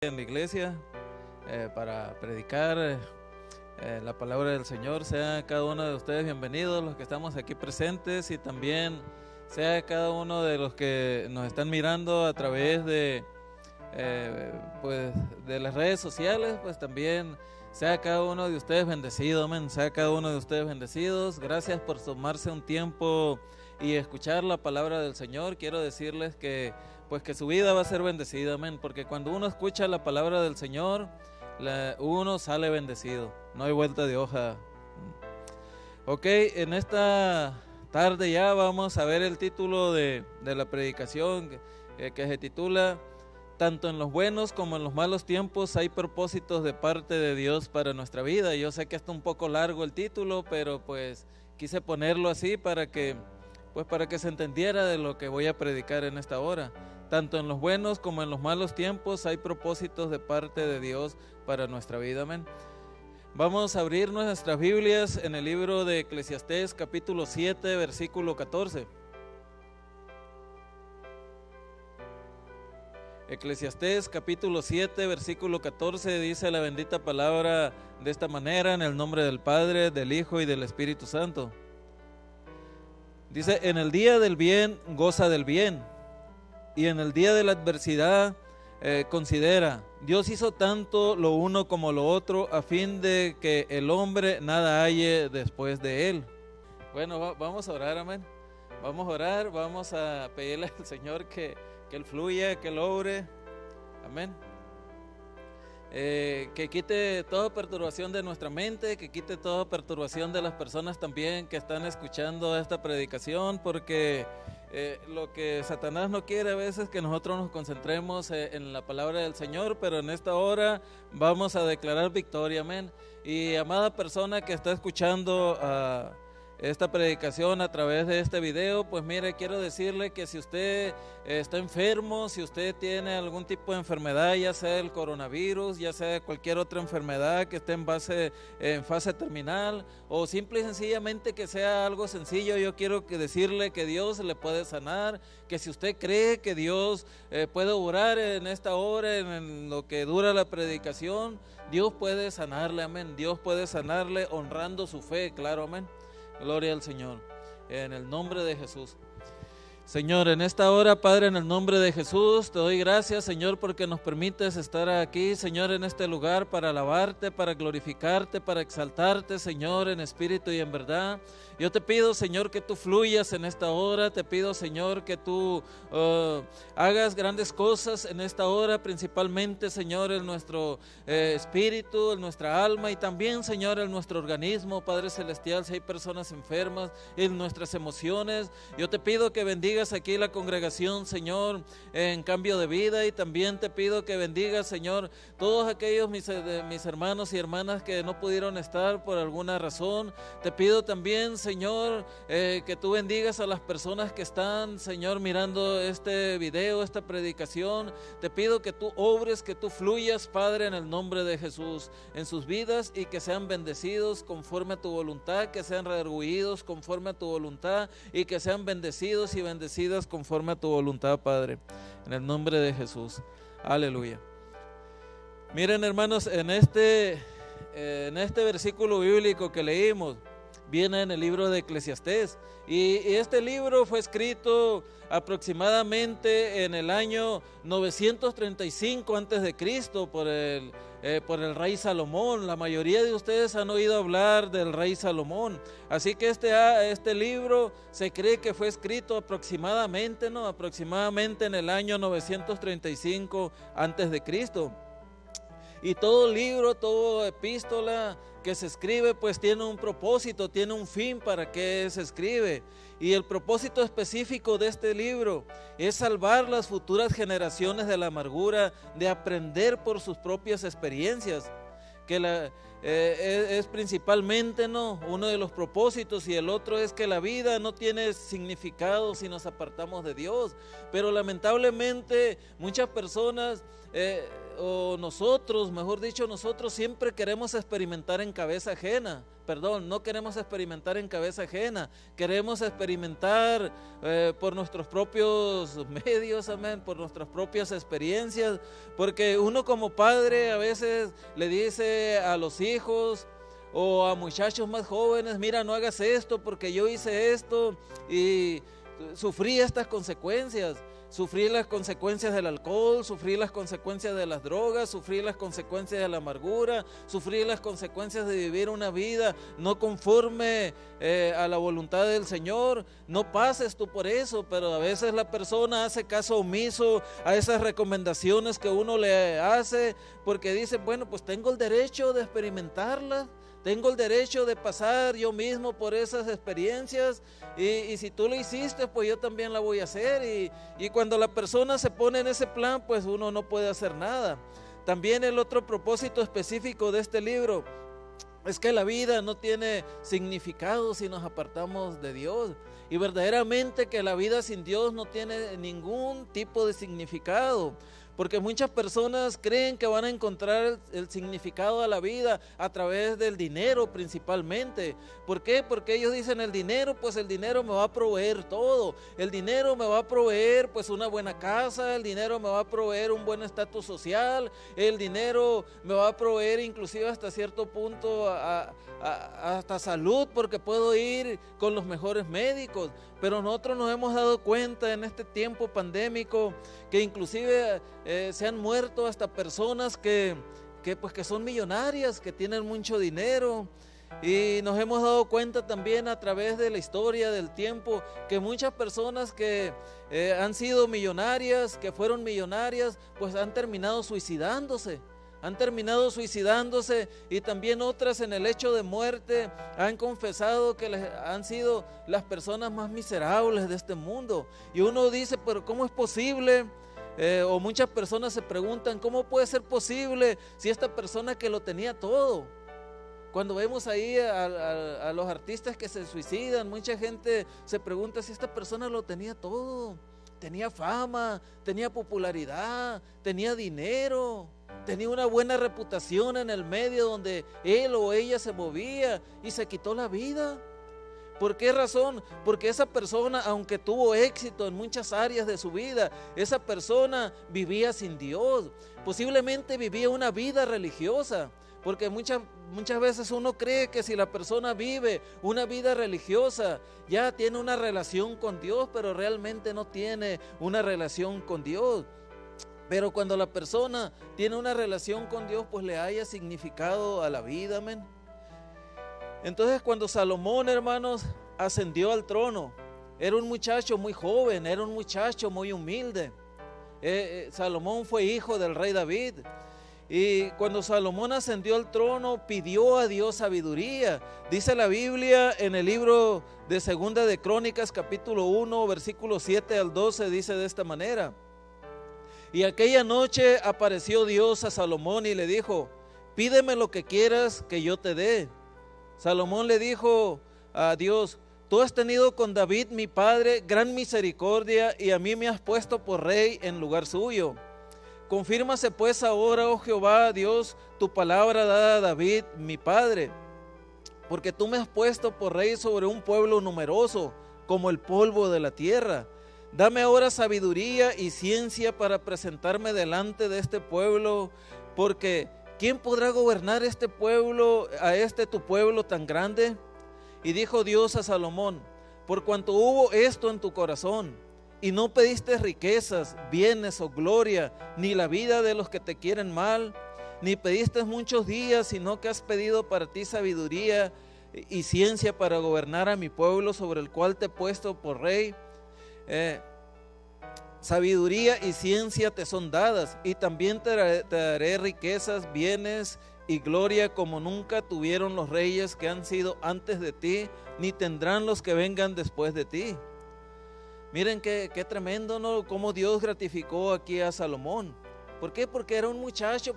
En la iglesia para predicar la palabra del Señor. Sea cada uno de ustedes bienvenidos, los que estamos aquí presentes, y también sea cada uno de los que nos están mirando a través de pues de las redes sociales. Pues también sea cada uno de ustedes bendecido, amén. Sea cada uno de ustedes bendecidos. Gracias por tomarse un tiempo y escuchar la palabra del Señor. Quiero decirles que pues que su vida va a ser bendecida, amén, porque cuando uno escucha la palabra del Señor, uno sale bendecido, no hay vuelta de hoja. Ok, en esta tarde ya vamos a ver el título de la predicación que se titula: tanto en los buenos como en los malos tiempos hay propósitos de parte de Dios para nuestra vida. Yo sé que está un poco largo el título, pero pues quise ponerlo así para que se entendiera de lo que voy a predicar en esta hora. Tanto en los buenos como en los malos tiempos hay propósitos de parte de Dios para nuestra vida, amén. Vamos a abrir nuestras Biblias en el libro de Eclesiastés, capítulo 7, versículo 14. Eclesiastés, capítulo 7, versículo 14, dice la bendita palabra de esta manera: en el nombre del Padre, del Hijo y del Espíritu Santo. Dice: en el día del bien, goza del bien, y en el día de la adversidad, considera, Dios hizo tanto lo uno como lo otro, a fin de que el hombre nada halle después de él. Bueno, vamos a orar, amén. Vamos a orar, vamos a pedirle al Señor que Él fluya, que Él obre, amén. Que quite toda perturbación de nuestra mente, que quite toda perturbación de las personas también que están escuchando esta predicación, porque lo que Satanás no quiere a veces que nosotros nos concentremos en la palabra del Señor, pero en esta hora vamos a declarar victoria, amén. Y amada persona que está escuchando esta predicación a través de este video, pues mire, quiero decirle que si usted está enfermo, si usted tiene algún tipo de enfermedad, ya sea el coronavirus, ya sea cualquier otra enfermedad que esté en fase terminal, o simple y sencillamente que sea algo sencillo, yo quiero decirle que Dios le puede sanar, que si usted cree que Dios puede orar en esta hora, en lo que dura la predicación, Dios puede sanarle, amén. Dios puede sanarle honrando su fe, claro, amén. Gloria al Señor, en el nombre de Jesús. Señor, en esta hora, Padre, en el nombre de Jesús, te doy gracias, Señor, porque nos permites estar aquí, Señor, en este lugar para alabarte, para glorificarte, para exaltarte, Señor, en espíritu y en verdad. Yo te pido, Señor, que tú fluyas en esta hora. Te pido, Señor, que tú hagas grandes cosas en esta hora, principalmente, Señor, en nuestro espíritu, en nuestra alma, y también, Señor, en nuestro organismo, Padre Celestial. Si hay personas enfermas, en nuestras emociones, yo te pido que bendigas aquí la congregación, Señor, en Cambio de Vida, y también te pido que bendigas, Señor, todos aquellos mis hermanos y hermanas que no pudieron estar por alguna razón. Te pido también, Señor, que tú bendigas a las personas que están, Señor, mirando este video, esta predicación. Te pido que tú obres, que tú fluyas, Padre, en el nombre de Jesús, en sus vidas, y que sean bendecidos conforme a tu voluntad, que sean redargüidos conforme a tu voluntad, y que sean bendecidos y bendecidas conforme a tu voluntad, Padre, en el nombre de Jesús. Aleluya. Miren, hermanos, en este versículo bíblico que leímos, viene en el libro de Eclesiastés, y este libro fue escrito aproximadamente en el año 935 antes de Cristo por el rey Salomón. La mayoría de ustedes han oído hablar del rey Salomón, así que este libro se cree que fue escrito aproximadamente en el año 935 antes de Cristo. Y todo libro, toda epístola que se escribe, pues tiene un propósito, tiene un fin para que se escribe. Y el propósito específico de este libro es salvar las futuras generaciones de la amargura, de aprender por sus propias experiencias, que es principalmente uno de los propósitos, y el otro es que la vida no tiene significado si nos apartamos de Dios. Pero lamentablemente muchas personas o nosotros, mejor dicho, nosotros siempre queremos experimentar en cabeza ajena, no queremos experimentar en cabeza ajena, queremos experimentar por nuestros propios medios, amén, por nuestras propias experiencias, porque uno como padre a veces le dice a los hijos o a muchachos más jóvenes, mira, no hagas esto porque yo hice esto y sufrí estas consecuencias. Sufrí las consecuencias del alcohol, sufrí las consecuencias de las drogas, sufrí las consecuencias de la amargura, sufrí las consecuencias de vivir una vida no conforme a la voluntad del Señor. No pases tú por eso, pero a veces la persona hace caso omiso a esas recomendaciones que uno le hace, porque dice, bueno, pues tengo el derecho de experimentarlas. Tengo el derecho de pasar yo mismo por esas experiencias y si tú lo hiciste, pues yo también la voy a hacer. Y cuando la persona se pone en ese plan, pues uno no puede hacer nada. También el otro propósito específico de este libro es que la vida no tiene significado si nos apartamos de Dios. Y verdaderamente que la vida sin Dios no tiene ningún tipo de significado. Porque muchas personas creen que van a encontrar el significado de la vida a través del dinero principalmente. ¿Por qué? Porque ellos dicen el dinero, pues el dinero me va a proveer todo. El dinero me va a proveer pues una buena casa, el dinero me va a proveer un buen estatus social, el dinero me va a proveer inclusive hasta cierto punto hasta salud, porque puedo ir con los mejores médicos. Pero nosotros nos hemos dado cuenta en este tiempo pandémico que inclusive se han muerto hasta personas que son millonarias, que tienen mucho dinero. Y nos hemos dado cuenta también a través de la historia del tiempo que muchas personas que han sido millonarias, que fueron millonarias, pues han terminado suicidándose. Y también otras en el hecho de muerte han confesado que han sido las personas más miserables de este mundo. Y uno dice, pero ¿cómo es posible? O muchas personas se preguntan, ¿cómo puede ser posible si esta persona que lo tenía todo? Cuando vemos ahí a los artistas que se suicidan, mucha gente se pregunta si esta persona lo tenía todo. Tenía fama, tenía popularidad, tenía dinero, tenía una buena reputación en el medio donde él o ella se movía y se quitó la vida. ¿Por qué razón? Porque esa persona, aunque tuvo éxito en muchas áreas de su vida, esa persona vivía sin Dios. Posiblemente vivía una vida religiosa. Porque muchas veces uno cree que si la persona vive una vida religiosa, ya tiene una relación con Dios, pero realmente no tiene una relación con Dios. Pero cuando la persona tiene una relación con Dios, pues le haya significado a la vida, amén. Entonces cuando Salomón, hermanos, ascendió al trono, era un muchacho muy joven, era un muchacho muy humilde. Salomón fue hijo del rey David. Y cuando Salomón ascendió al trono, pidió a Dios sabiduría. Dice la Biblia en el libro de Segunda de Crónicas, capítulo 1, versículos 7 al 12, dice de esta manera: y aquella noche apareció Dios a Salomón y le dijo, pídeme lo que quieras que yo te dé. Salomón le dijo a Dios, tú has tenido con David mi padre gran misericordia y a mí me has puesto por rey en lugar suyo. Confírmase pues ahora, oh Jehová, Dios, tu palabra dada a David, mi padre, porque tú me has puesto por rey sobre un pueblo numeroso, como el polvo de la tierra. Dame ahora sabiduría y ciencia para presentarme delante de este pueblo, porque ¿quién podrá gobernar este pueblo, tu pueblo tan grande? Y dijo Dios a Salomón, por cuanto hubo esto en tu corazón, y no pediste riquezas, bienes o gloria, ni la vida de los que te quieren mal, ni pediste muchos días, sino que has pedido para ti sabiduría y ciencia para gobernar a mi pueblo sobre el cual te he puesto por rey. Sabiduría y ciencia te son dadas, y también te daré riquezas, bienes y gloria como nunca tuvieron los reyes que han sido antes de ti, ni tendrán los que vengan después de ti. Miren qué tremendo, ¿no? Cómo Dios gratificó aquí a Salomón. ¿Por qué? Porque era un muchacho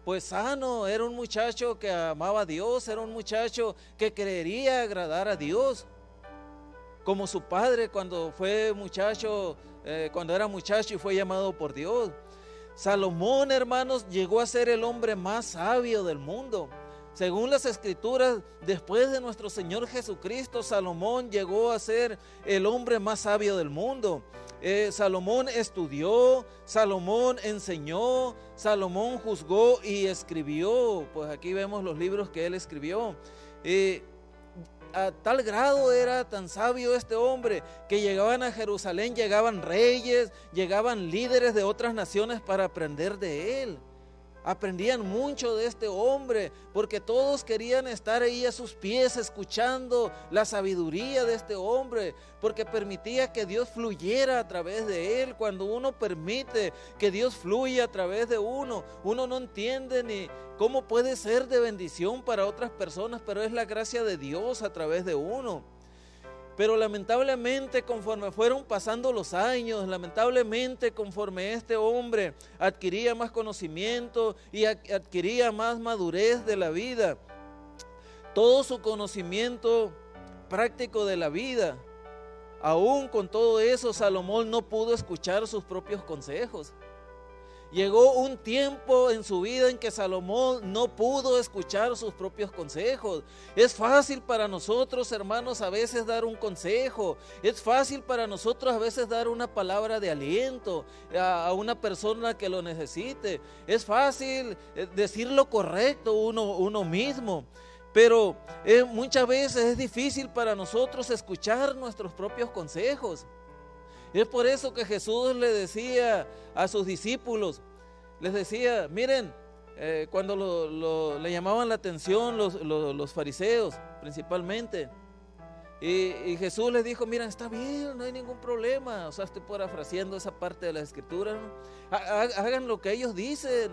pues sano, era un muchacho que amaba a Dios, era un muchacho que quería agradar a Dios. Como su padre cuando era muchacho y fue llamado por Dios. Salomón, hermanos, llegó a ser el hombre más sabio del mundo. Según las Escrituras, después de nuestro Señor Jesucristo, Salomón llegó a ser el hombre más sabio del mundo. Salomón estudió, Salomón enseñó, Salomón juzgó y escribió. Pues aquí vemos los libros que él escribió. A tal grado era tan sabio este hombre que llegaban a Jerusalén, llegaban reyes, llegaban líderes de otras naciones para aprender de él. Aprendían mucho de este hombre porque todos querían estar ahí a sus pies escuchando la sabiduría de este hombre, porque permitía que Dios fluyera a través de él. Cuando uno permite que Dios fluya a través de uno, uno no entiende ni cómo puede ser de bendición para otras personas, pero es la gracia de Dios a través de uno. Pero lamentablemente, conforme fueron pasando los años, lamentablemente conforme este hombre adquiría más conocimiento y adquiría más madurez de la vida, todo su conocimiento práctico de la vida, aún con todo eso, Salomón no pudo escuchar sus propios consejos. Llegó un tiempo en su vida en que Salomón no pudo escuchar sus propios consejos. Es fácil para nosotros, hermanos, a veces dar un consejo. Es fácil para nosotros a veces dar una palabra de aliento a una persona que lo necesite. Es fácil decir lo correcto uno mismo. Pero muchas veces es difícil para nosotros escuchar nuestros propios consejos. Es por eso que Jesús le decía a sus discípulos, les decía, miren, cuando le llamaban la atención los fariseos principalmente, y Jesús les dijo, miren, está bien, no hay ningún problema. O sea, estoy parafraseando esa parte de la Escritura, ¿no? Hagan lo que ellos dicen,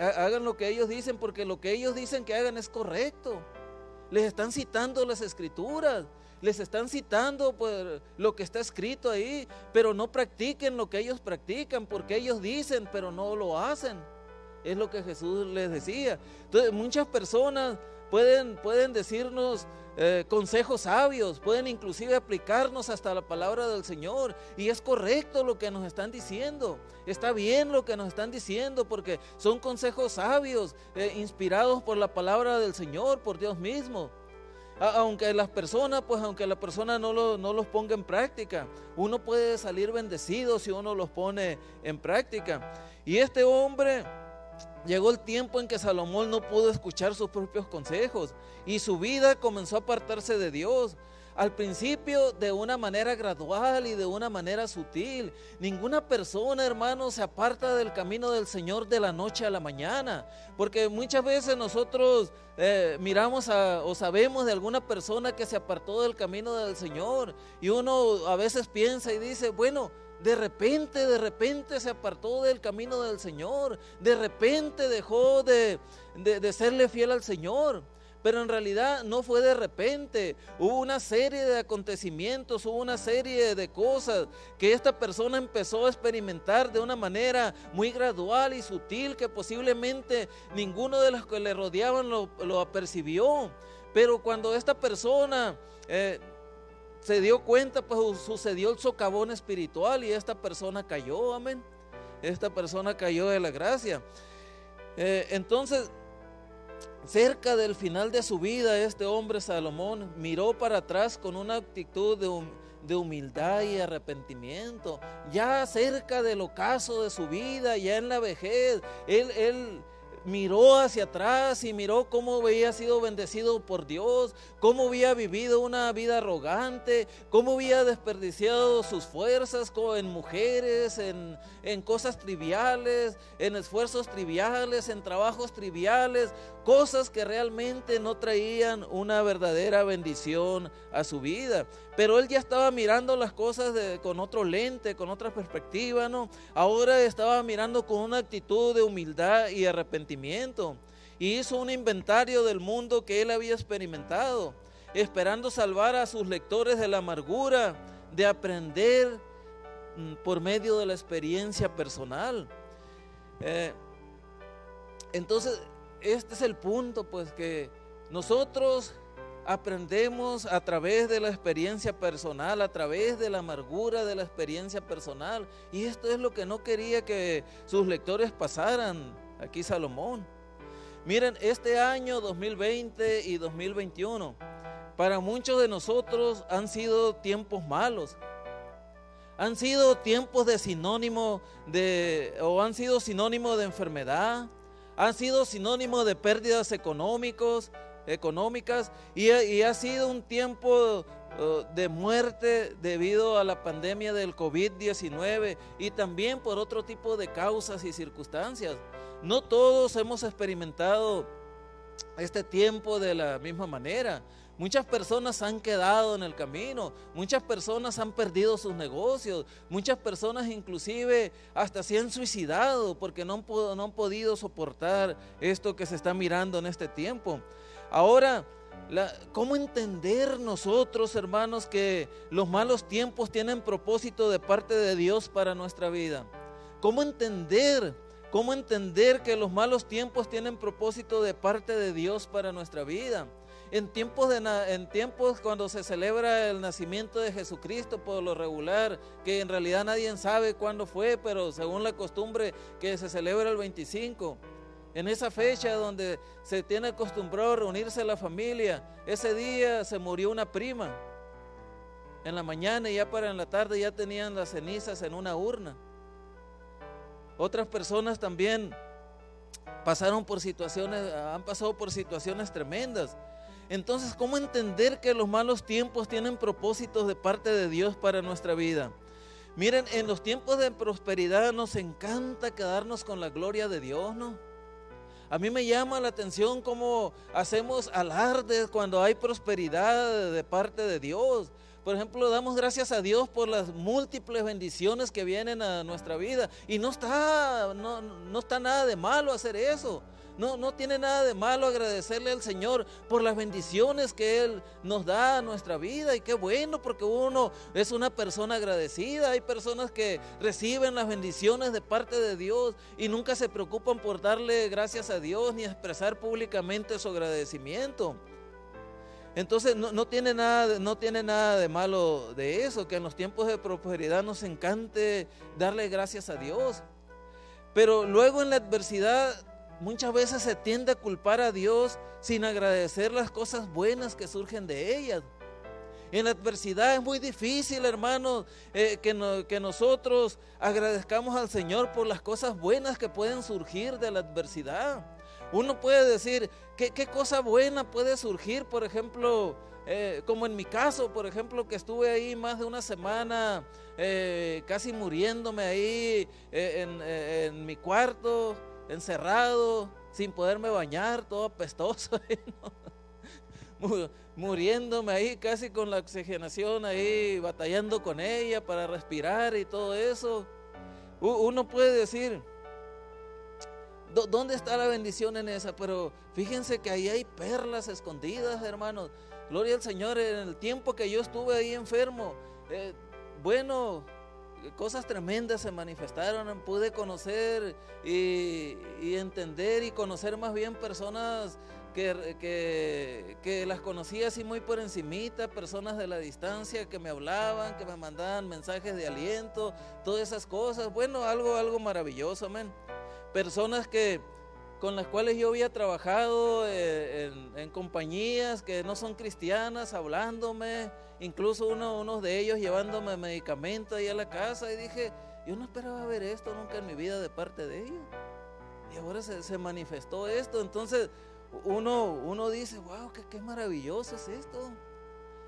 hagan lo que ellos dicen, porque lo que ellos dicen que hagan es correcto. Les están citando las Escrituras, les están citando pues, lo que está escrito ahí, pero no practiquen lo que ellos practican, porque ellos dicen, pero no lo hacen. Es lo que Jesús les decía. Entonces, muchas personas pueden decirnos consejos sabios, pueden inclusive aplicarnos hasta la palabra del Señor, y es correcto lo que nos están diciendo, está bien lo que nos están diciendo, porque son consejos sabios, inspirados por la palabra del Señor, por Dios mismo. Aunque la persona no los ponga en práctica, uno puede salir bendecido si uno los pone en práctica. Y este hombre, llegó el tiempo en que Salomón no pudo escuchar sus propios consejos y su vida comenzó a apartarse de Dios. Al principio de una manera gradual y de una manera sutil. Ninguna persona, hermano, se aparta del camino del Señor de la noche a la mañana, porque muchas veces nosotros miramos o sabemos de alguna persona que se apartó del camino del Señor, y uno a veces piensa y dice, bueno, de repente se apartó del camino del Señor, de repente dejó de serle fiel al Señor. Pero en realidad no fue de repente, hubo una serie de acontecimientos, hubo una serie de cosas que esta persona empezó a experimentar de una manera muy gradual y sutil, que posiblemente ninguno de los que le rodeaban lo apercibió. Pero cuando esta persona se dio cuenta, pues sucedió el socavón espiritual y esta persona cayó, amén. Esta persona cayó de la gracia. Entonces, cerca del final de su vida, este hombre Salomón miró para atrás con una actitud de humildad y arrepentimiento. Ya cerca del ocaso de su vida, ya en la vejez, él miró hacia atrás y miró cómo había sido bendecido por Dios, cómo había vivido una vida arrogante, cómo había desperdiciado sus fuerzas en mujeres, en cosas triviales, en esfuerzos triviales, en trabajos triviales, cosas que realmente no traían una verdadera bendición a su vida. Pero él ya estaba mirando las cosas con otro lente, con otra perspectiva, ¿no? Ahora estaba mirando con una actitud de humildad y arrepentimiento. Y hizo un inventario del mundo que él había experimentado, esperando salvar a sus lectores de la amargura de aprender por medio de la experiencia personal. Entonces, este es el punto, pues, que nosotros aprendemos a través de la experiencia personal, a través de la amargura de la experiencia personal, y esto es lo que no quería que sus lectores pasaran aquí Salomón. Miren, este año 2020 y 2021, para muchos de nosotros han sido tiempos malos. Han sido tiempos de sinónimo o han sido sinónimo de enfermedad, han sido sinónimo de pérdidas económicas y ha sido un tiempo de muerte debido a la pandemia del COVID-19 y también por otro tipo de causas y circunstancias. No todos hemos experimentado este tiempo de la misma manera. Muchas personas han quedado en el camino, muchas personas han perdido sus negocios, muchas personas inclusive hasta se han suicidado porque no han podido soportar esto que se está mirando en este tiempo. Ahora, ¿cómo entender nosotros, hermanos, que los malos tiempos tienen propósito de parte de Dios para nuestra vida? ¿Cómo entender que los malos tiempos tienen propósito de parte de Dios para nuestra vida? En tiempos cuando se celebra el nacimiento de Jesucristo, por lo regular, que en realidad nadie sabe cuándo fue, pero según la costumbre que se celebra el 25, en esa fecha donde se tiene acostumbrado a reunirse la familia, ese día se murió una prima. En la mañana y ya para en la tarde ya tenían las cenizas en una urna. Otras personas también han pasado por situaciones tremendas. Entonces, ¿cómo entender que los malos tiempos tienen propósitos de parte de Dios para nuestra vida? Miren, en los tiempos de prosperidad nos encanta quedarnos con la gloria de Dios, ¿no? A mí me llama la atención cómo hacemos alardes cuando hay prosperidad de parte de Dios. Por ejemplo, damos gracias a Dios por las múltiples bendiciones que vienen a nuestra vida. Y no está nada de malo hacer eso. No tiene nada de malo agradecerle al Señor por las bendiciones que Él nos da a nuestra vida. Y qué bueno, porque uno es una persona agradecida. Hay personas que reciben las bendiciones de parte de Dios y nunca se preocupan por darle gracias a Dios ni expresar públicamente su agradecimiento. Entonces no tiene nada de malo de eso, que en los tiempos de prosperidad nos encante darle gracias a Dios. Pero luego en la adversidad muchas veces se tiende a culpar a Dios sin agradecer las cosas buenas que surgen de ellas. En la adversidad es muy difícil, hermanos, que nosotros agradezcamos al Señor por las cosas buenas que pueden surgir de la adversidad. Uno puede decir, ¿qué cosa buena puede surgir? Por ejemplo, como en mi caso, por ejemplo, que estuve ahí más de una semana casi muriéndome ahí en mi cuarto, encerrado, sin poderme bañar, todo apestoso, ¿no? Muriéndome ahí casi con la oxigenación ahí, batallando con ella para respirar y todo eso. Uno puede decir, ¿dónde está la bendición en esa? Pero fíjense que ahí hay perlas escondidas, hermanos. Gloria al Señor. En el tiempo que yo estuve ahí enfermo, cosas tremendas se manifestaron. Pude conocer y entender y conocer más bien personas que las conocía así muy por encimita, personas de la distancia que me hablaban, que me mandaban mensajes de aliento, todas esas cosas. Algo maravilloso, amén. Personas con las cuales yo había trabajado en compañías que no son cristianas, hablándome, incluso unos de ellos llevándome medicamentos ahí a la casa, y dije, yo no esperaba ver esto nunca en mi vida de parte de ellos, y ahora se manifestó esto. Entonces uno dice, wow, qué maravilloso es esto.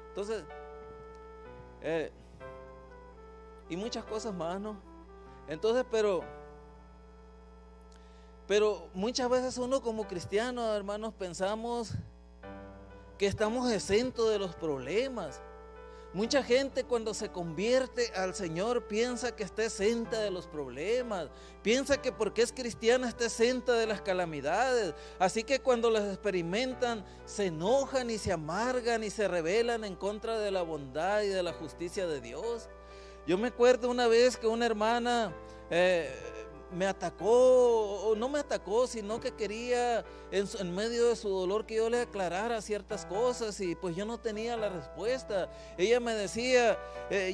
Entonces, y muchas cosas más, ¿no? Entonces, pero muchas veces uno como cristiano, hermanos, pensamos que estamos exentos de los problemas. Mucha gente cuando se convierte al Señor piensa que está exenta de los problemas, piensa que porque es cristiana está exenta de las calamidades, así que cuando las experimentan se enojan y se amargan y se rebelan en contra de la bondad y de la justicia de Dios. Yo me acuerdo una vez que una hermana me atacó, o no me atacó, sino que quería en medio de su dolor que yo le aclarara ciertas cosas, y pues yo no tenía la respuesta. Ella me decía,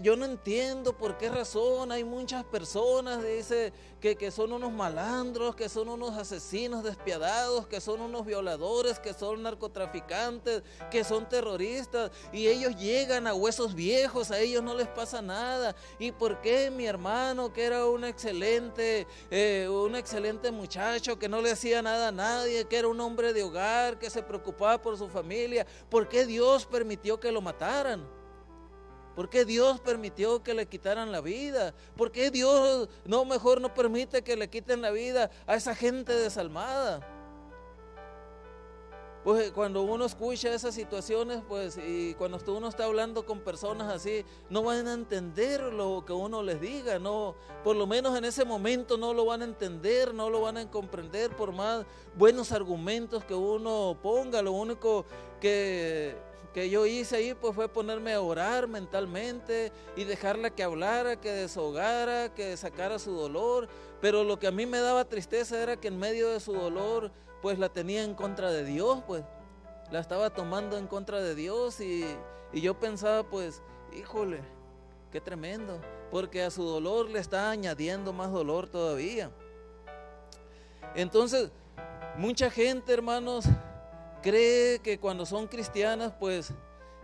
yo no entiendo por qué razón hay muchas personas, dice, que son unos malandros, que son unos asesinos despiadados, que son unos violadores, que son narcotraficantes, que son terroristas, y ellos llegan a huesos viejos, a ellos no les pasa nada. ¿Y por qué mi hermano, que era un excelente muchacho, que no le hacía nada a nadie, que era un hombre de hogar, que se preocupaba por su familia, por qué Dios permitió que lo mataran? ¿Por qué Dios permitió que le quitaran la vida? ¿Por qué Dios mejor no permite que le quiten la vida a esa gente desalmada? Pues cuando uno escucha esas situaciones, pues, y cuando uno está hablando con personas así, no van a entender lo que uno les diga, no, por lo menos en ese momento no lo van a entender, no lo van a comprender por más buenos argumentos que uno ponga. Lo único que yo hice ahí pues fue ponerme a orar mentalmente y dejarla que hablara, que desahogara, que sacara su dolor. Pero lo que a mí me daba tristeza era que en medio de su dolor pues la tenía en contra de Dios, pues la estaba tomando en contra de Dios, y yo pensaba, pues, híjole, qué tremendo, porque a su dolor le está añadiendo más dolor todavía. Entonces, mucha gente, hermanos, cree que cuando son cristianas, pues,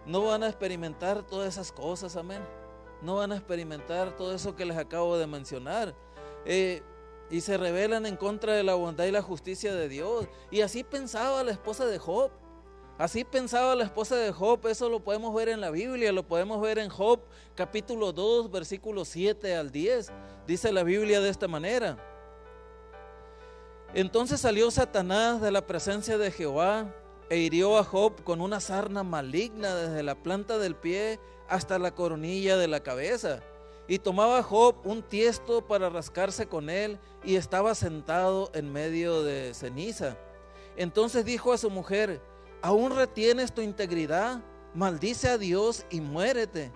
no van a experimentar todas esas cosas, amén. No van a experimentar todo eso que les acabo de mencionar. Y se rebelan en contra de la bondad y la justicia de Dios. Y así pensaba la esposa de Job. Así pensaba la esposa de Job. Eso lo podemos ver en la Biblia. Lo podemos ver en Job capítulo 2, versículos 7 al 10. Dice la Biblia de esta manera: entonces salió Satanás de la presencia de Jehová e hirió a Job con una sarna maligna desde la planta del pie hasta la coronilla de la cabeza. Y tomaba Job un tiesto para rascarse con él, y estaba sentado en medio de ceniza. Entonces dijo a su mujer: ¿aún retienes tu integridad? Maldice a Dios y muérete.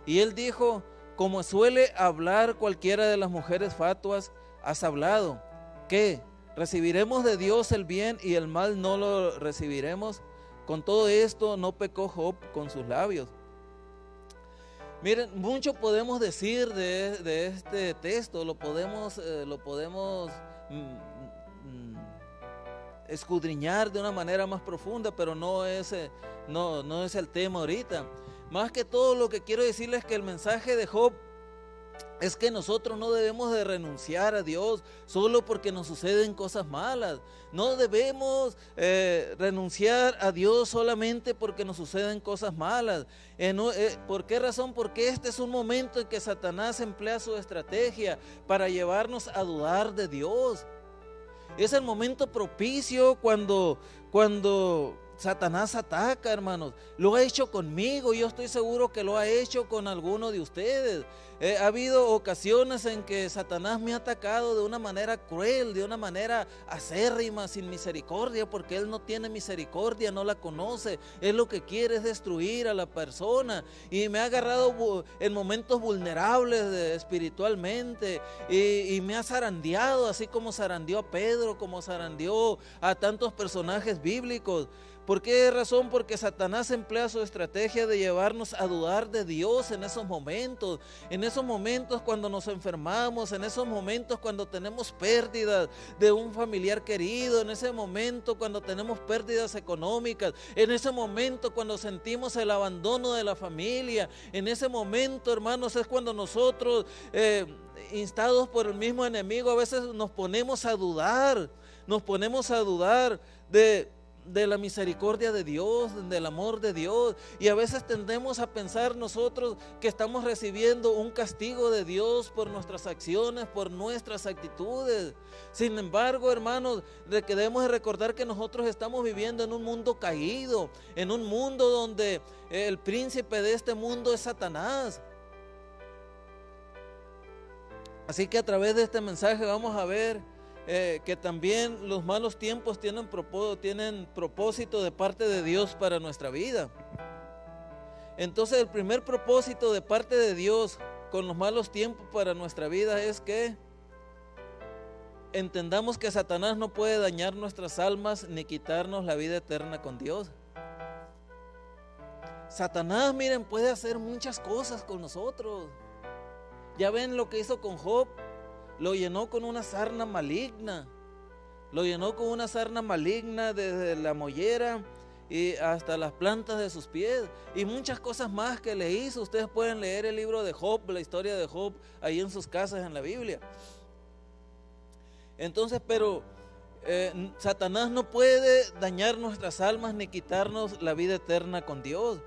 Y él dijo: como suele hablar cualquiera de las mujeres fatuas, has hablado. ¿Qué? ¿Recibiremos de Dios el bien y el mal no lo recibiremos? Con todo esto no pecó Job con sus labios. Miren, mucho podemos decir de este texto, lo podemos escudriñar de una manera más profunda, pero no es el tema ahorita. Más que todo, lo que quiero decirles es que el mensaje de Job es que nosotros no debemos de renunciar a Dios solo porque nos suceden cosas malas. No debemos renunciar a Dios solamente porque nos suceden cosas malas. ¿Por qué razón? Porque este es un momento en que Satanás emplea su estrategia para llevarnos a dudar de Dios. Es el momento propicio cuando Satanás ataca, hermanos. Lo ha hecho conmigo, yo estoy seguro que lo ha hecho con alguno de ustedes. Ha habido ocasiones en que Satanás me ha atacado de una manera cruel, de una manera acérrima, sin misericordia, porque él no tiene misericordia, no la conoce. Él lo que quiere es destruir a la persona, y me ha agarrado en momentos vulnerables espiritualmente, y me ha zarandeado, así como zarandeó a Pedro, como zarandeó a tantos personajes bíblicos. ¿Por qué razón? Porque Satanás emplea su estrategia de llevarnos a dudar de Dios en esos momentos cuando nos enfermamos, en esos momentos cuando tenemos pérdidas de un familiar querido, en ese momento cuando tenemos pérdidas económicas, en ese momento cuando sentimos el abandono de la familia, en ese momento, hermanos, es cuando nosotros, instados por el mismo enemigo, a veces nos ponemos a dudar de la misericordia de Dios, del amor de Dios, y a veces tendemos a pensar nosotros que estamos recibiendo un castigo de Dios por nuestras acciones, por nuestras actitudes. Sin embargo, hermanos, debemos recordar que nosotros estamos viviendo en un mundo caído, en un mundo donde el príncipe de este mundo es Satanás. Así que a través de este mensaje vamos a ver que también los malos tiempos tienen propósito de parte de Dios para nuestra vida. Entonces, el primer propósito de parte de Dios con los malos tiempos para nuestra vida es que entendamos que Satanás no puede dañar nuestras almas ni quitarnos la vida eterna con Dios. Satanás, miren, puede hacer muchas cosas con nosotros. Ya ven lo que hizo con Job. Lo llenó con una sarna maligna. Lo llenó con una sarna maligna desde la mollera y hasta las plantas de sus pies. Y muchas cosas más que le hizo. Ustedes pueden leer el libro de Job, la historia de Job, ahí en sus casas en la Biblia. Entonces, pero Satanás no puede dañar nuestras almas ni quitarnos la vida eterna con Dios.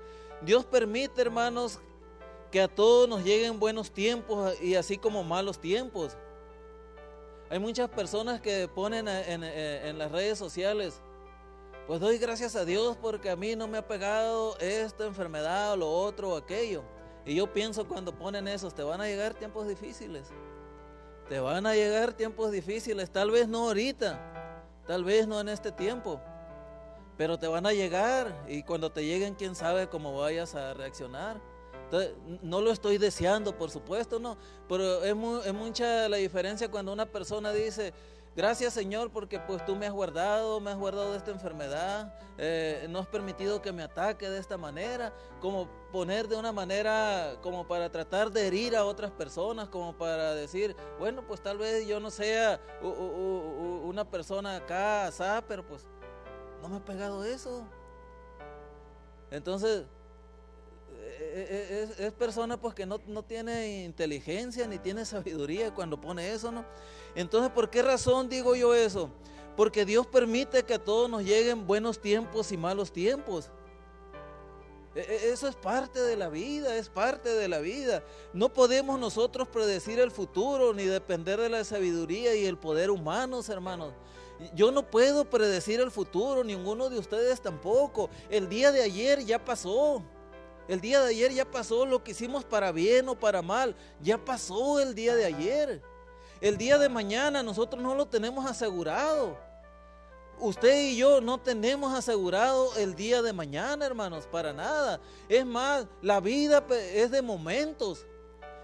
Dios permite, hermanos, que a todos nos lleguen buenos tiempos y así como malos tiempos. Hay muchas personas que ponen en las redes sociales, pues doy gracias a Dios porque a mí no me ha pegado esta enfermedad o lo otro o aquello. Y yo pienso cuando ponen eso, te van a llegar tiempos difíciles. Te van a llegar tiempos difíciles, tal vez no ahorita, tal vez no en este tiempo, pero te van a llegar y cuando te lleguen, quién sabe cómo vayas a reaccionar. Entonces, no lo estoy deseando, por supuesto, no, pero es mucha la diferencia cuando una persona dice, gracias Señor porque pues tú me has guardado de esta enfermedad, no has permitido que me ataque de esta manera, como poner de una manera como para tratar de herir a otras personas, como para decir, bueno, pues tal vez yo no sea una persona acá, asá, pero pues no me ha pegado eso. Entonces, es persona pues que no tiene inteligencia ni tiene sabiduría cuando pone eso, ¿no? Entonces, ¿por qué razón digo yo eso? Porque Dios permite que a todos nos lleguen buenos tiempos y malos tiempos. Eso es parte de la vida, es parte de la vida. No podemos nosotros predecir el futuro ni depender de la sabiduría y el poder humanos, hermanos. Yo no puedo predecir el futuro, ninguno de ustedes tampoco. El día de ayer ya pasó. El día de ayer ya pasó, lo que hicimos para bien o para mal, ya pasó el día de ayer. El día de mañana nosotros no lo tenemos asegurado. Usted y yo no tenemos asegurado el día de mañana, hermanos, para nada. Es más, la vida es de momentos.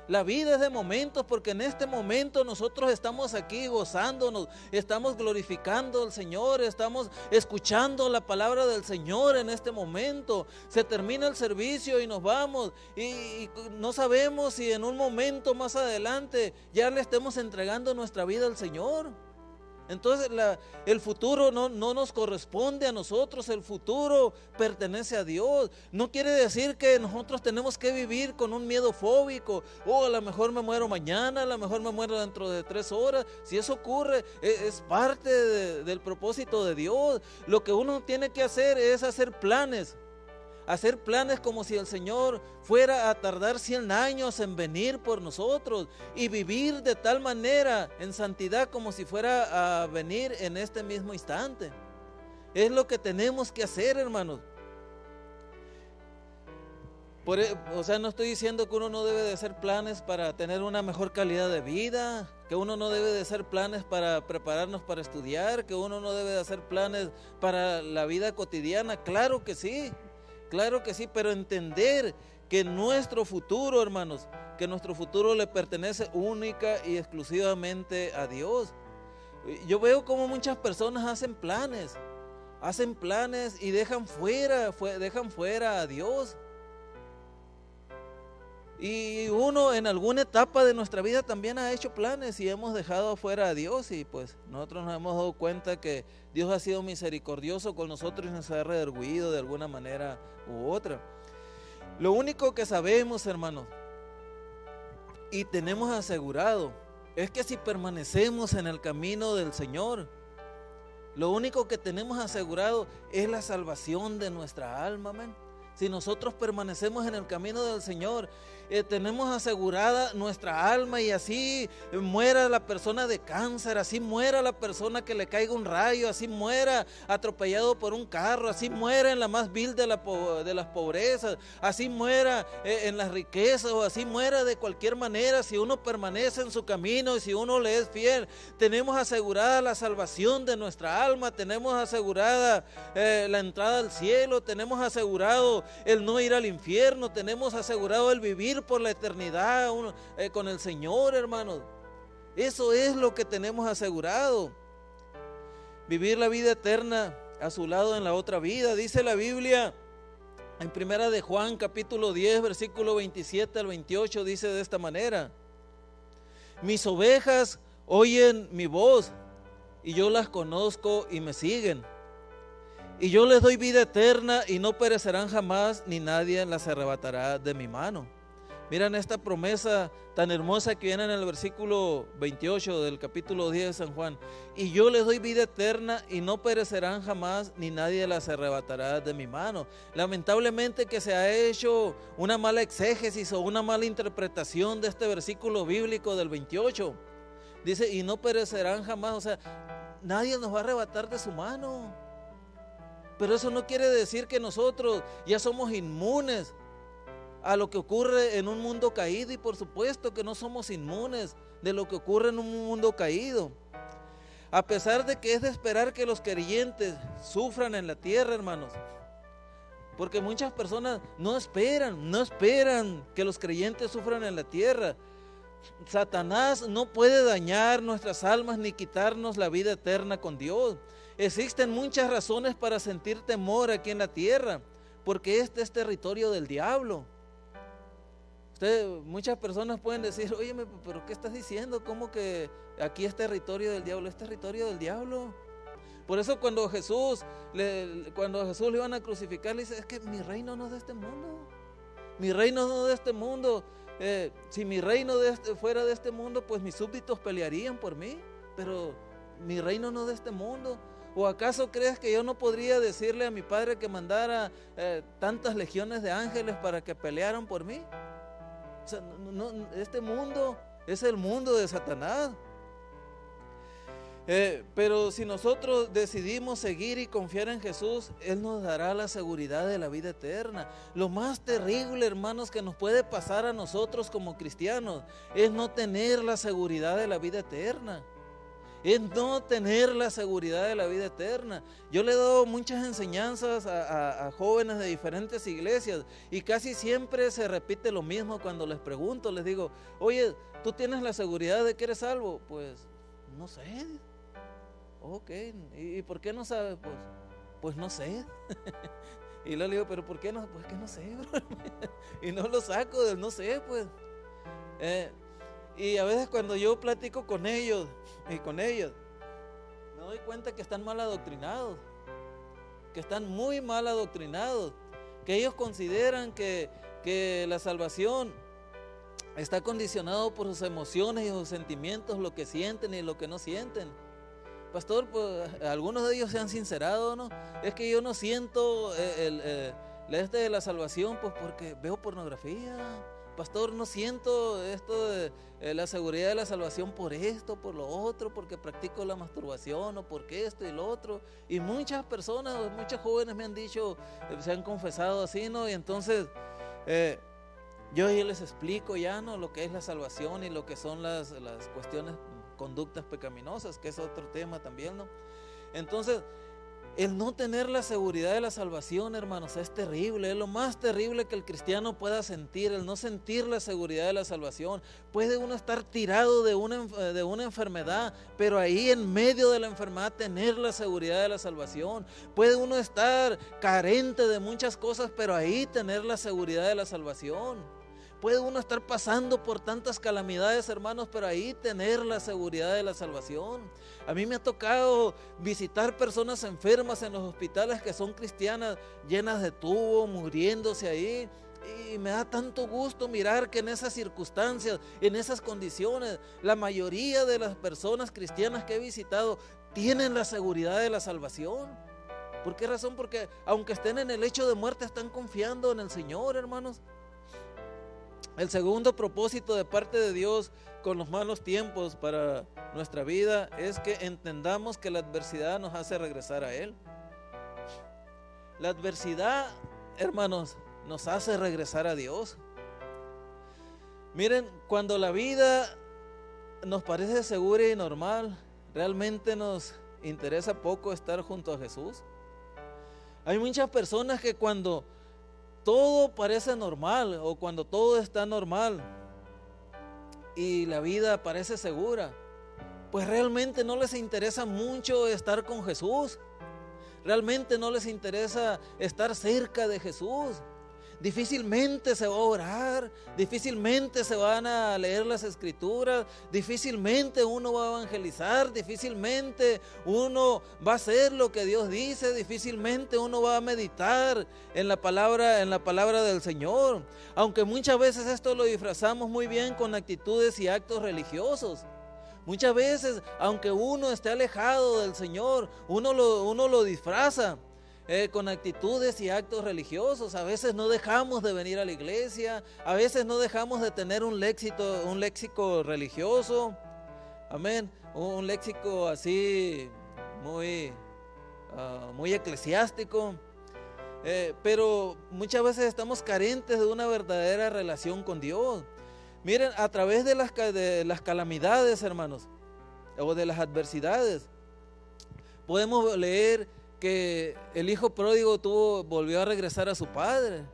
La vida es de momentos porque en este momento nosotros estamos aquí gozándonos, estamos glorificando al Señor, estamos escuchando la palabra del Señor en este momento. Se termina el servicio y nos vamos y no sabemos si en un momento más adelante ya le estemos entregando nuestra vida al Señor. Entonces el futuro no nos corresponde a nosotros, el futuro pertenece a Dios. No quiere decir que nosotros tenemos que vivir con un miedo fóbico. A lo mejor me muero mañana, a lo mejor me muero dentro de 3 horas. Si eso ocurre, es parte del propósito de Dios. Lo que uno tiene que hacer es hacer planes. Hacer planes como si el Señor fuera a tardar 100 años en venir por nosotros y vivir de tal manera en santidad como si fuera a venir en este mismo instante. Es lo que tenemos que hacer, hermanos. O sea, no estoy diciendo que uno no debe de hacer planes para tener una mejor calidad de vida, que uno no debe de hacer planes para prepararnos para estudiar, que uno no debe de hacer planes para la vida cotidiana. Claro que sí. Claro que sí, pero entender que nuestro futuro, hermanos, que nuestro futuro le pertenece única y exclusivamente a Dios. Yo veo como muchas personas hacen planes y dejan fuera a Dios. Y uno en alguna etapa de nuestra vida también ha hecho planes y hemos dejado fuera a Dios y pues nosotros nos hemos dado cuenta que Dios ha sido misericordioso con nosotros y nos ha redarguido de alguna manera u otra. Lo único que sabemos, hermanos, y tenemos asegurado, es que si permanecemos en el camino del Señor, lo único que tenemos asegurado es la salvación de nuestra alma, amén. Si nosotros permanecemos en el camino del Señor, tenemos asegurada nuestra alma y así muera la persona de cáncer, así muera la persona que le caiga un rayo, así muera atropellado por un carro, así muera en la más vil de las pobrezas, así muera en las riquezas o así muera de cualquier manera. Si uno permanece en su camino y si uno le es fiel, tenemos asegurada la salvación de nuestra alma, tenemos asegurada la entrada al cielo, tenemos asegurado el no ir al infierno, tenemos asegurado el vivir por la eternidad con el Señor, hermanos. Eso es lo que tenemos asegurado. Vivir la vida eterna a su lado en la otra vida. Dice la Biblia en Primera de Juan, capítulo 10, versículo 27 al 28, dice de esta manera: mis ovejas oyen mi voz, y yo las conozco y me siguen. Y yo les doy vida eterna, y no perecerán jamás, ni nadie las arrebatará de mi mano. Miren esta promesa tan hermosa que viene en el versículo 28 del capítulo 10 de San Juan. Y yo les doy vida eterna y no perecerán jamás, ni nadie las arrebatará de mi mano. Lamentablemente que se ha hecho una mala exégesis o una mala interpretación de este versículo bíblico del 28. Dice, y no perecerán jamás, o sea, nadie nos va a arrebatar de su mano. Pero eso no quiere decir que nosotros ya somos inmunes a lo que ocurre en un mundo caído, y por supuesto que no somos inmunes de lo que ocurre en un mundo caído. A pesar de que es de esperar que los creyentes sufran en la tierra, hermanos, porque muchas personas no esperan que los creyentes sufran en la tierra. Satanás no puede dañar nuestras almas ni quitarnos la vida eterna con Dios. Existen muchas razones para sentir temor aquí en la tierra, porque este es territorio del diablo. Muchas personas pueden decir, oye, pero ¿qué estás diciendo? ¿Cómo que aquí es territorio del diablo? Es territorio del diablo. Por eso cuando Jesús le iban a crucificar, le dice, es que mi reino no es de este mundo. Mi reino no es de este mundo. Si mi reino fuera de este mundo, pues mis súbditos pelearían por mí, pero mi reino no es de este mundo. ¿O acaso crees que yo no podría decirle a mi padre que mandara tantas legiones de ángeles para que pelearan por mí? O sea, este mundo es el mundo de Satanás. Pero si nosotros decidimos seguir y confiar en Jesús, Él nos dará la seguridad de la vida eterna. Lo más terrible, hermanos, que nos puede pasar a nosotros como cristianos es no tener la seguridad de la vida eterna. Es no tener la seguridad de la vida eterna. Yo le he dado muchas enseñanzas a jóvenes de diferentes iglesias, y casi siempre se repite lo mismo cuando les pregunto. Les digo, oye, ¿tú tienes la seguridad de que eres salvo? Pues no sé. Ok, ¿y por qué no sabes? Pues no sé. Y luego le digo, ¿pero por qué no? Pues que no sé, bro. Y no lo saco del no sé, pues. Y a veces cuando yo platico con ellos y con ellas, me doy cuenta que están mal adoctrinados, que están muy mal adoctrinados, que ellos consideran que la salvación está condicionado por sus emociones y sus sentimientos, lo que sienten y lo que no sienten. Pastor, pues algunos de ellos se han sincerado, ¿no? Es que yo no siento de la salvación, pues porque veo pornografía. Pastor, no siento esto de la seguridad de la salvación por esto, por lo otro, porque practico la masturbación, o porque esto y lo otro. Y muchas personas, muchos jóvenes me han dicho, se han confesado así, ¿no? Y entonces yo les explico ya, ¿no?, lo que es la salvación y lo que son las cuestiones, conductas pecaminosas, que es otro tema también, ¿no? Entonces, el no tener la seguridad de la salvación, hermanos, es terrible. Es lo más terrible que el cristiano pueda sentir, el no sentir la seguridad de la salvación. Puede uno estar tirado de una enfermedad, pero ahí en medio de la enfermedad tener la seguridad de la salvación. Puede uno estar carente de muchas cosas, pero ahí tener la seguridad de la salvación. Puede uno estar pasando por tantas calamidades, hermanos, pero ahí tener la seguridad de la salvación. A mí me ha tocado visitar personas enfermas en los hospitales que son cristianas, llenas de tubo, muriéndose ahí. Y me da tanto gusto mirar que en esas circunstancias, en esas condiciones, la mayoría de las personas cristianas que he visitado tienen la seguridad de la salvación. ¿Por qué razón? Porque aunque estén en el lecho de muerte, están confiando en el Señor, hermanos. El segundo propósito de parte de Dios con los malos tiempos para nuestra vida es que entendamos que la adversidad nos hace regresar a Él. La adversidad, hermanos, nos hace regresar a Dios. Miren, cuando la vida nos parece segura y normal, realmente nos interesa poco estar junto a Jesús. Hay muchas personas que cuando todo parece normal o cuando todo está normal y la vida parece segura, pues realmente no les interesa mucho estar con Jesús. Realmente no les interesa estar cerca de Jesús. Difícilmente se va a orar, difícilmente se van a leer las escrituras, difícilmente uno va a evangelizar, difícilmente uno va a hacer lo que Dios dice, difícilmente uno va a meditar en la palabra del Señor. Aunque muchas veces esto lo disfrazamos muy bien con actitudes y actos religiosos. Muchas veces, aunque uno esté alejado del Señor, uno lo disfraza con actitudes y actos religiosos. A veces no dejamos de venir a la iglesia, a veces no dejamos de tener un léxico religioso, amén, un léxico así muy eclesiástico, pero muchas veces estamos carentes de una verdadera relación con Dios. Miren, a través de las calamidades, hermanos, o de las adversidades, podemos leer que el hijo pródigo volvió a regresar a su padre.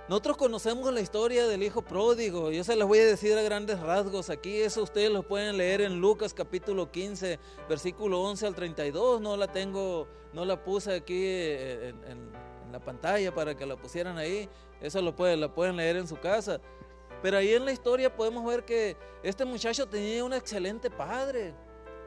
Nosotros conocemos la historia del hijo pródigo. Yo se las voy a decir a grandes rasgos aquí. Eso ustedes lo pueden leer en Lucas capítulo 15, versículo 11 al 32. No la puse aquí en la pantalla para que la pusieran ahí. Eso la pueden leer en su casa. Pero ahí en la historia podemos ver que este muchacho tenía un excelente padre.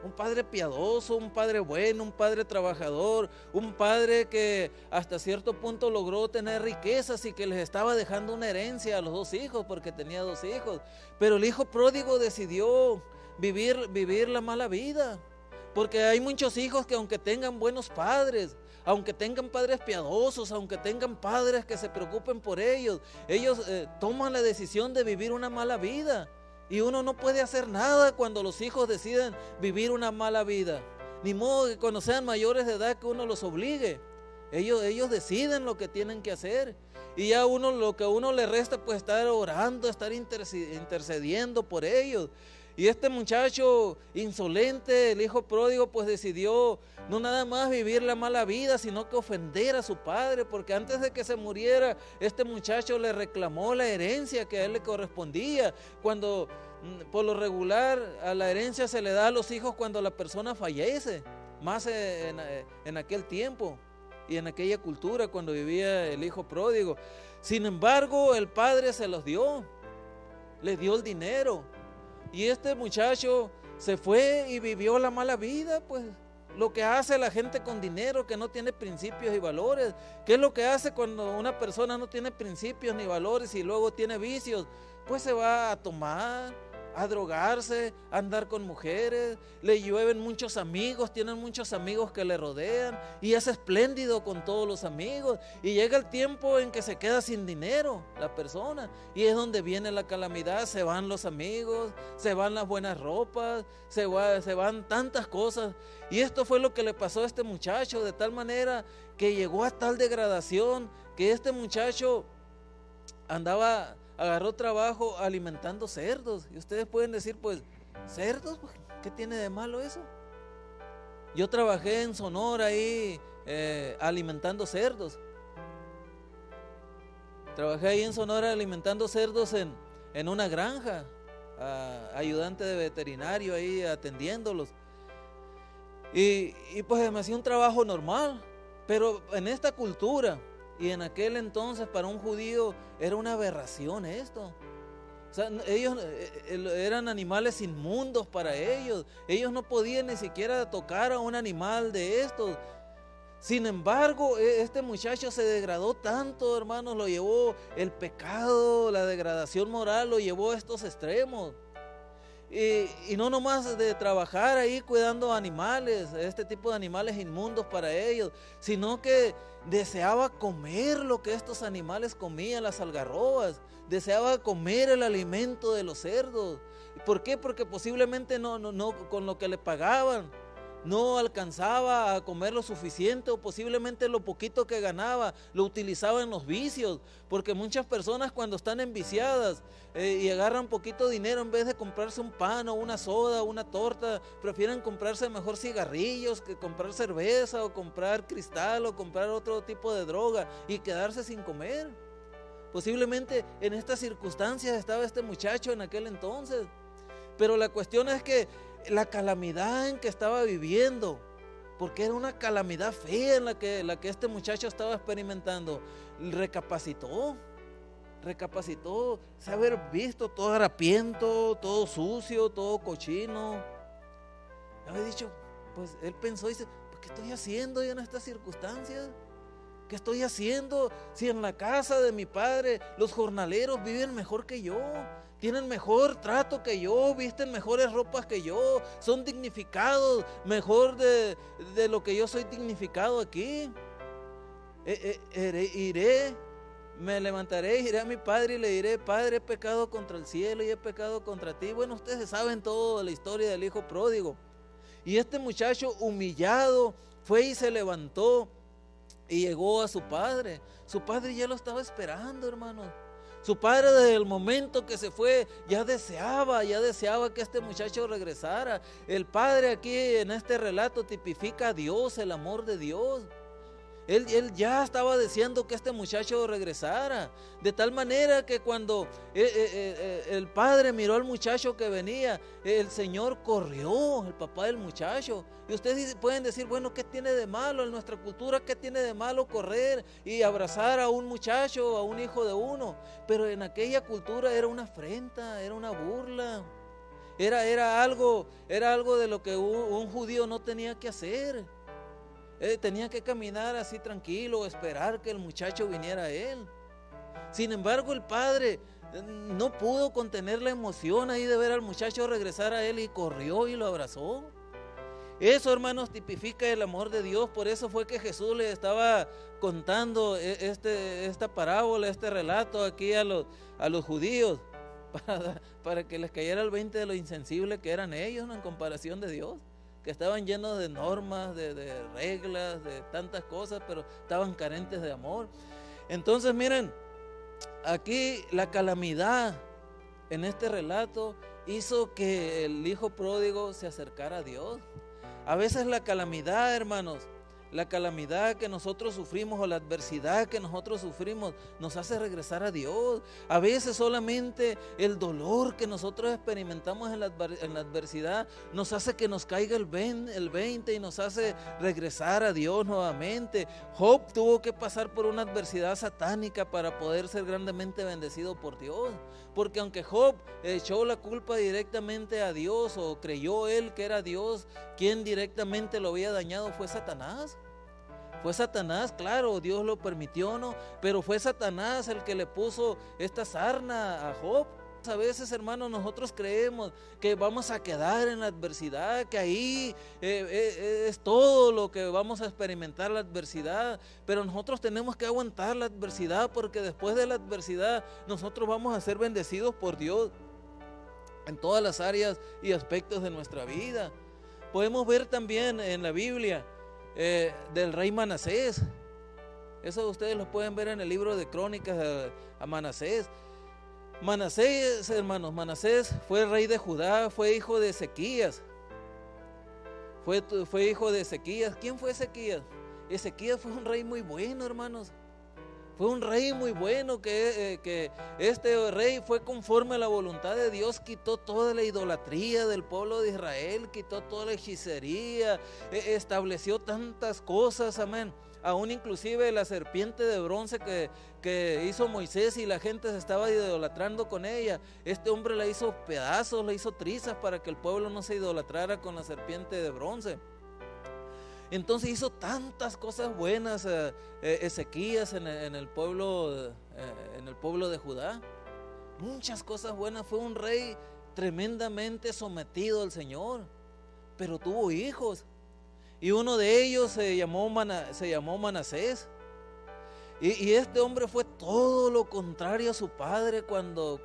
Un padre piadoso, un padre bueno, un padre trabajador, un padre que hasta cierto punto logró tener riquezas y que les estaba dejando una herencia a los dos hijos, porque tenía dos hijos. Pero el hijo pródigo decidió vivir la mala vida, porque hay muchos hijos que aunque tengan buenos padres, aunque tengan padres piadosos, aunque tengan padres que se preocupen por ellos toman la decisión de vivir una mala vida. Y uno no puede hacer nada cuando los hijos deciden vivir una mala vida. Ni modo que cuando sean mayores de edad que uno los obligue. Ellos deciden lo que tienen que hacer. Y ya lo que a uno le resta pues estar orando, estar intercediendo por ellos. Y este muchacho insolente, el hijo pródigo, pues decidió no nada más vivir la mala vida, sino que ofender a su padre, porque antes de que se muriera, este muchacho le reclamó la herencia que a él le correspondía. Cuando por lo regular a la herencia se le da a los hijos cuando la persona fallece, más en aquel tiempo y en aquella cultura cuando vivía el hijo pródigo. Sin embargo, el padre se los dio, le dio el dinero. Y este muchacho se fue y vivió la mala vida, pues lo que hace la gente con dinero que no tiene principios y valores. ¿Qué es lo que hace cuando una persona no tiene principios ni valores y luego tiene vicios? Pues se va a tomar, a drogarse, a andar con mujeres, le llueven muchos amigos, tienen muchos amigos que le rodean y es espléndido con todos los amigos, y llega el tiempo en que se queda sin dinero la persona y es donde viene la calamidad. Se van los amigos, se van las buenas ropas, se van tantas cosas, y esto fue lo que le pasó a este muchacho, de tal manera que llegó a tal degradación que este muchacho agarró trabajo alimentando cerdos. Y ustedes pueden decir, pues, ¿cerdos? ¿Qué tiene de malo eso? Yo trabajé en Sonora ahí alimentando cerdos. Trabajé ahí en Sonora alimentando cerdos en una granja, ayudante de veterinario ahí atendiéndolos. Y pues me hacía un trabajo normal, pero en esta cultura y en aquel entonces para un judío era una aberración esto. O sea, ellos eran animales inmundos para ellos. Ellos no podían ni siquiera tocar a un animal de estos. Sin embargo, este muchacho se degradó tanto, hermanos, lo llevó el pecado, la degradación moral, lo llevó a estos extremos. Y no nomás de trabajar ahí cuidando animales, este tipo de animales inmundos para ellos, sino que deseaba comer lo que estos animales comían, las algarrobas, deseaba comer el alimento de los cerdos. ¿Por qué? Porque posiblemente no con lo que le pagaban no alcanzaba a comer lo suficiente, o posiblemente lo poquito que ganaba lo utilizaba en los vicios, porque muchas personas cuando están enviciadas y agarran poquito dinero, en vez de comprarse un pan o una soda o una torta, prefieren comprarse mejor cigarrillos que comprar cerveza o comprar cristal o comprar otro tipo de droga y quedarse sin comer. Posiblemente en estas circunstancias estaba este muchacho en aquel entonces. Pero la cuestión es que la calamidad en que estaba viviendo, porque era una calamidad fea en la que este muchacho estaba experimentando, recapacitó, se haber visto todo harapiento, todo sucio, todo cochino. Había dicho, pues él pensó y dice, pues ¿qué estoy haciendo yo en estas circunstancias? ¿Qué estoy haciendo si en la casa de mi padre los jornaleros viven mejor que yo? Tienen mejor trato que yo, visten mejores ropas que yo, son dignificados mejor de lo que yo soy dignificado aquí. Me levantaré, iré a mi padre y le diré, Padre, he pecado contra el cielo y he pecado contra ti. Bueno, ustedes saben toda la historia del hijo pródigo. Y este muchacho humillado fue y se levantó y llegó a su padre. Su padre ya lo estaba esperando, hermanos. Su padre desde el momento que se fue ya deseaba que este muchacho regresara. El padre aquí en este relato tipifica a Dios, el amor de Dios. Él ya estaba deseando que este muchacho regresara, de tal manera que cuando el padre miró al muchacho que venía, el Señor corrió, el papá del muchacho. Y ustedes pueden decir, bueno, ¿qué tiene de malo en nuestra cultura? ¿Qué tiene de malo correr y abrazar a un muchacho, a un hijo de uno? Pero en aquella cultura era una afrenta, era una burla. Era algo de lo que un judío no tenía que hacer. Tenía que caminar así tranquilo, esperar que el muchacho viniera a él. Sin embargo, el padre no pudo contener la emoción ahí de ver al muchacho regresar a él y corrió y lo abrazó. Eso, hermanos, tipifica el amor de Dios. Por eso fue que Jesús le estaba contando esta parábola, este relato aquí a los judíos, para que les cayera el 20 de lo insensible que eran ellos, ¿no?, en comparación de Dios, que estaban llenos de normas, de reglas, de tantas cosas, pero estaban carentes de amor. Entonces, miren, aquí la calamidad en este relato hizo que el hijo pródigo se acercara a Dios. A veces la calamidad, hermanos, la calamidad que nosotros sufrimos o la adversidad que nosotros sufrimos nos hace regresar a Dios. A veces solamente el dolor que nosotros experimentamos en la adversidad nos hace que nos caiga el 20 y nos hace regresar a Dios nuevamente. Job tuvo que pasar por una adversidad satánica para poder ser grandemente bendecido por Dios. Porque aunque Job echó la culpa directamente a Dios, o creyó él que era Dios quien directamente lo había dañado, fue Satanás. Fue Satanás, claro, Dios lo permitió, ¿no? Pero fue Satanás el que le puso esta sarna a Job. A veces, hermanos, nosotros creemos que vamos a quedar en la adversidad, que ahí es todo lo que vamos a experimentar, la adversidad. Pero nosotros tenemos que aguantar la adversidad, porque después de la adversidad nosotros vamos a ser bendecidos por Dios en todas las áreas y aspectos de nuestra vida. Podemos ver también en la Biblia del rey Manasés. Eso ustedes lo pueden ver en el libro de Crónicas a Manasés. Manasés, hermanos, Manasés fue rey de Judá, fue hijo de Ezequías. Fue hijo de Ezequías. ¿Quién fue Ezequías? Ezequías fue un rey muy bueno, hermanos. Fue un rey muy bueno, que este rey fue conforme a la voluntad de Dios, quitó toda la idolatría del pueblo de Israel, quitó toda la hechicería, estableció tantas cosas, amén. Aún inclusive la serpiente de bronce que hizo Moisés y la gente se estaba idolatrando con ella, este hombre la hizo pedazos, la hizo trizas para que el pueblo no se idolatrara con la serpiente de bronce. Entonces hizo tantas cosas buenas Ezequías en el pueblo de Judá. Muchas cosas buenas. Fue un rey tremendamente sometido al Señor, pero tuvo hijos. Y uno de ellos se llamó Manasés. Y este hombre fue todo lo contrario a su padre cuando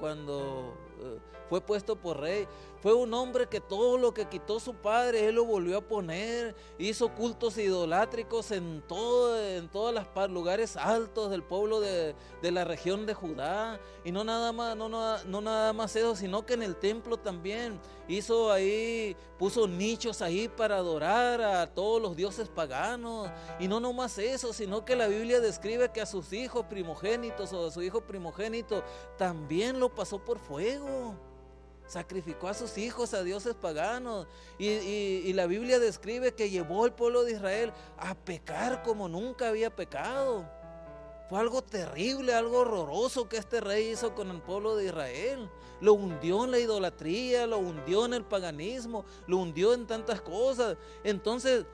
fue puesto por rey. Fue un hombre que todo lo que quitó su padre, él lo volvió a poner. Hizo cultos idolátricos en todos los lugares altos del pueblo de la región de Judá. Y no nada más eso, sino que en el templo también puso nichos ahí para adorar a todos los dioses paganos. Y no nomás eso, sino que la Biblia describe que a sus hijos primogénitos o a su hijo primogénito también lo pasó por fuego. sacrificó a sus hijos a dioses paganos, y la Biblia describe que llevó al pueblo de Israel a pecar como nunca había pecado. Fue algo terrible, algo horroroso que este rey hizo con el pueblo de Israel. Lo hundió en la idolatría, lo hundió en el paganismo, lo hundió en tantas cosas. Entonces,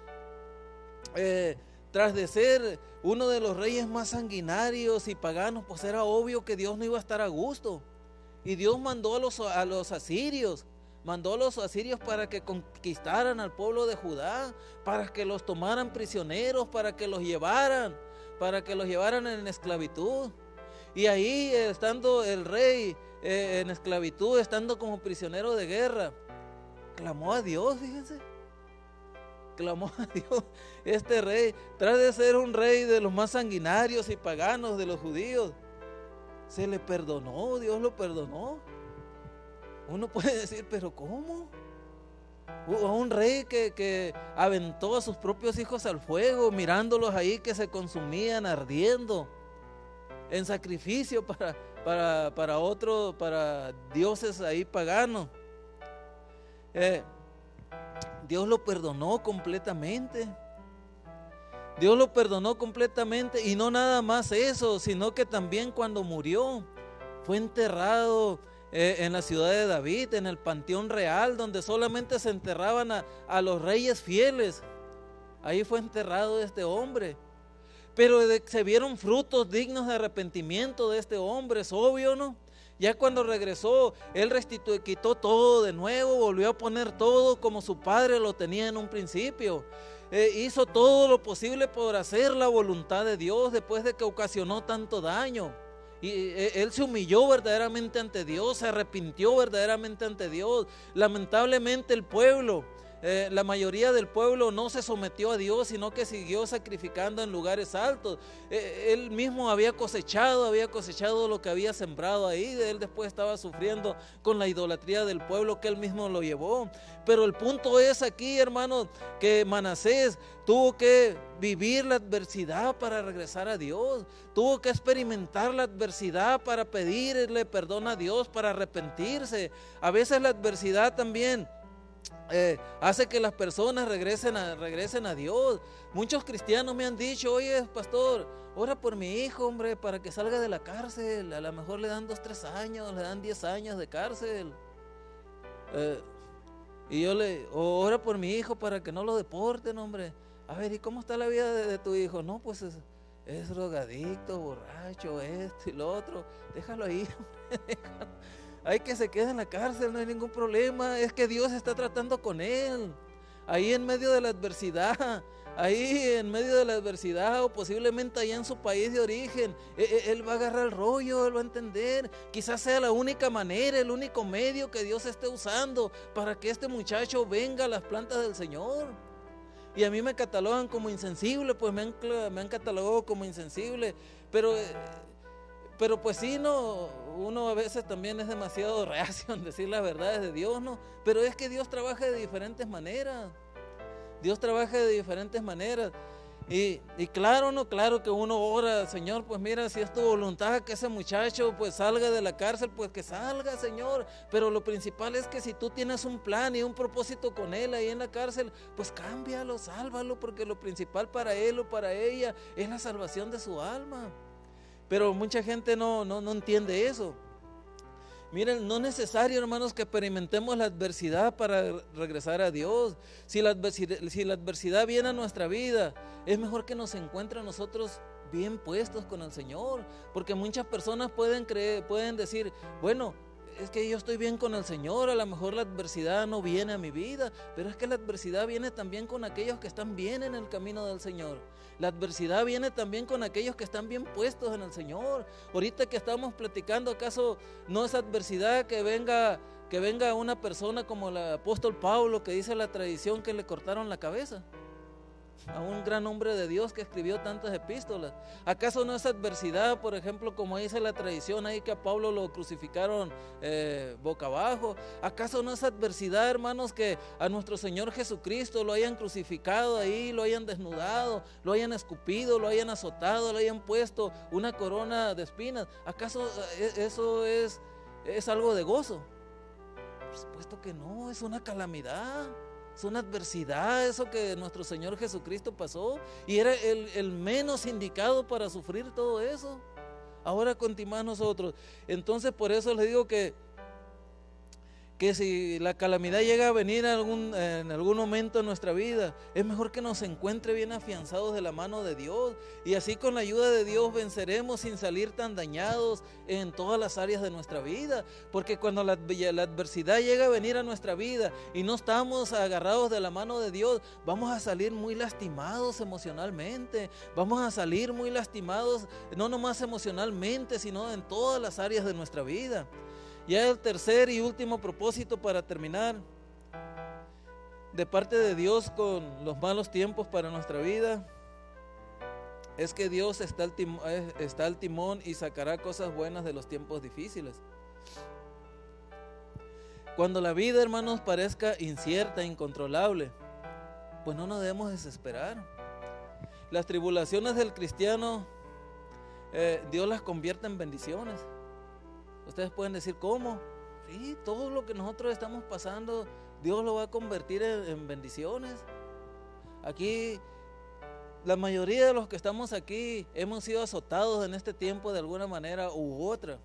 tras de ser uno de los reyes más sanguinarios y paganos, pues era obvio que Dios no iba a estar a gusto. Y Dios mandó a los asirios, para que conquistaran al pueblo de Judá, para que los tomaran prisioneros, para que los llevaran en esclavitud. Y ahí, estando el rey en esclavitud, estando como prisionero de guerra, clamó a Dios, fíjense. Clamó a Dios. Este rey, tras de ser un rey de los más sanguinarios y paganos de los judíos, se le perdonó, Dios lo perdonó. Uno puede decir, pero ¿cómo? Un rey que aventó a sus propios hijos al fuego, mirándolos ahí que se consumían ardiendo en sacrificio para dioses ahí paganos. Dios lo perdonó completamente. Dios lo perdonó completamente, y no nada más eso, sino que también cuando murió fue enterrado en la ciudad de David, en el panteón real, donde solamente se enterraban a los reyes fieles. Ahí fue enterrado este hombre. Pero se vieron frutos dignos de arrepentimiento de este hombre, es obvio, ¿no? Ya cuando regresó, él quitó todo de nuevo, volvió a poner todo como su padre lo tenía en un principio. Hizo todo lo posible por hacer la voluntad de Dios después de que ocasionó tanto daño. Y él se humilló verdaderamente ante Dios, se arrepintió verdaderamente ante Dios. Lamentablemente el pueblo, la mayoría del pueblo no se sometió a Dios, sino que siguió sacrificando en lugares altos. Él mismo había cosechado lo que había sembrado ahí. Él después estaba sufriendo con la idolatría del pueblo que él mismo lo llevó. Pero el punto es aquí, hermanos, que Manasés tuvo que vivir la adversidad para regresar a Dios. Tuvo que experimentar la adversidad para pedirle perdón a Dios, para arrepentirse. A veces la adversidad también hace que las personas regresen a Dios. Muchos cristianos me han dicho, oye, pastor, ora por mi hijo, hombre, para que salga de la cárcel. A lo mejor le dan 2-3 años, le dan 10 años de cárcel. Y yo ora por mi hijo para que no lo deporten, hombre. A ver, ¿y cómo está la vida de tu hijo? No, pues es drogadicto, borracho, esto y lo otro. Déjalo ahí, hombre, déjalo. Hay que se quede en la cárcel, no hay ningún problema. Es que Dios está tratando con él. Ahí en medio de la adversidad, o posiblemente allá en su país de origen, él va a agarrar el rollo, él va a entender. Quizás sea la única manera, el único medio que Dios esté usando para que este muchacho venga a las plantas del Señor. Y a mí me catalogan como insensible, pues me han catalogado como insensible, pero pues sí, no, uno a veces también es demasiado reacio en decir las verdades de Dios, ¿no? Pero es que Dios trabaja de diferentes maneras. Y claro, no, claro que uno ora, Señor, pues mira, si es tu voluntad que ese muchacho pues salga de la cárcel, pues que salga, Señor. Pero lo principal es que si tú tienes un plan y un propósito con él ahí en la cárcel, pues cámbialo, sálvalo, porque lo principal para él o para ella es la salvación de su alma. Pero mucha gente no entiende eso. Miren, no es necesario, hermanos, que experimentemos la adversidad para regresar a Dios. Si la adversidad viene a nuestra vida, es mejor que nos encuentre a nosotros bien puestos con el Señor. Porque muchas personas pueden decir, bueno, es que yo estoy bien con el Señor, a lo mejor la adversidad no viene a mi vida, pero es que la adversidad viene también con aquellos que están bien en el camino del Señor. La adversidad viene también con aquellos que están bien puestos en el Señor. Ahorita que estamos platicando, ¿acaso no es adversidad que venga una persona como el apóstol Pablo, que dice la tradición que le cortaron la cabeza? A un gran hombre de Dios que escribió tantas epístolas. ¿Acaso no es adversidad, por ejemplo, como dice la tradición ahí, que a Pablo lo crucificaron boca abajo? ¿Acaso no es adversidad, hermanos, que a nuestro Señor Jesucristo lo hayan crucificado ahí, lo hayan desnudado, lo hayan escupido, lo hayan azotado, le hayan puesto una corona de espinas? ¿Acaso eso es algo de gozo? Por supuesto que no, es una calamidad, es una adversidad eso que nuestro Señor Jesucristo pasó y era el menos indicado para sufrir todo eso. Ahora continuamos nosotros. Entonces por eso les digo que si la calamidad llega a venir en algún momento en nuestra vida, es mejor que nos encuentre bien afianzados de la mano de Dios, y así con la ayuda de Dios venceremos sin salir tan dañados en todas las áreas de nuestra vida, porque cuando la adversidad llega a venir a nuestra vida y no estamos agarrados de la mano de Dios, vamos a salir muy lastimados emocionalmente, vamos a salir muy lastimados no nomás emocionalmente, sino en todas las áreas de nuestra vida. Ya el tercer y último propósito para terminar, de parte de Dios con los malos tiempos para nuestra vida, es que Dios está al timón y sacará cosas buenas de los tiempos difíciles. Cuando la vida, hermanos, parezca incierta, incontrolable, pues no nos debemos desesperar. Las tribulaciones del cristiano, Dios las convierte en bendiciones. Ustedes pueden decir, ¿cómo? Sí, todo lo que nosotros estamos pasando, Dios lo va a convertir en bendiciones. Aquí, la mayoría de los que estamos aquí hemos sido azotados en este tiempo de alguna manera u otra,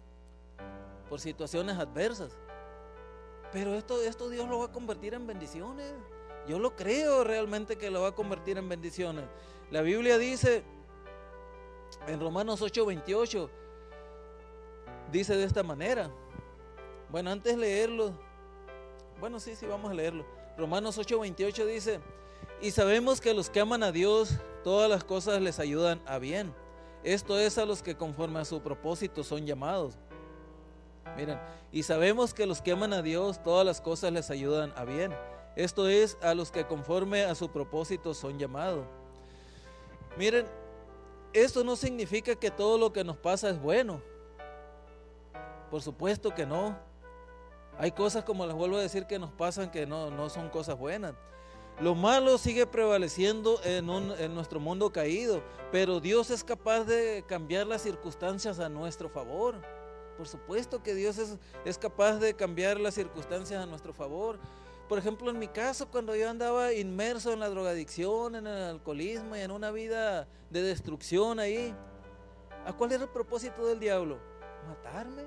por situaciones adversas. Pero esto Dios lo va a convertir en bendiciones. Yo lo creo realmente que lo va a convertir en bendiciones. La Biblia dice, en Romanos 8:28, dice de esta manera. Bueno, antes de leerlo, vamos a leerlo. Romanos 8:28 dice, y sabemos que a los que aman a Dios, todas las cosas les ayudan a bien. Esto es a los que conforme a su propósito son llamados. Miren, y sabemos que a los que aman a Dios, todas las cosas les ayudan a bien. Esto es a los que conforme a su propósito son llamados. Miren, esto no significa que todo lo que nos pasa es bueno. Por supuesto que no. Hay cosas, como les vuelvo a decir, que nos pasan que no son cosas buenas. Lo malo sigue prevaleciendo en nuestro mundo caído, pero Dios es capaz de cambiar las circunstancias a nuestro favor. Por supuesto que Dios es capaz de cambiar las circunstancias a nuestro favor. Por ejemplo, en mi caso, cuando yo andaba inmerso en la drogadicción, en el alcoholismo y en una vida de destrucción ahí, ¿a cuál era el propósito del diablo? Matarme.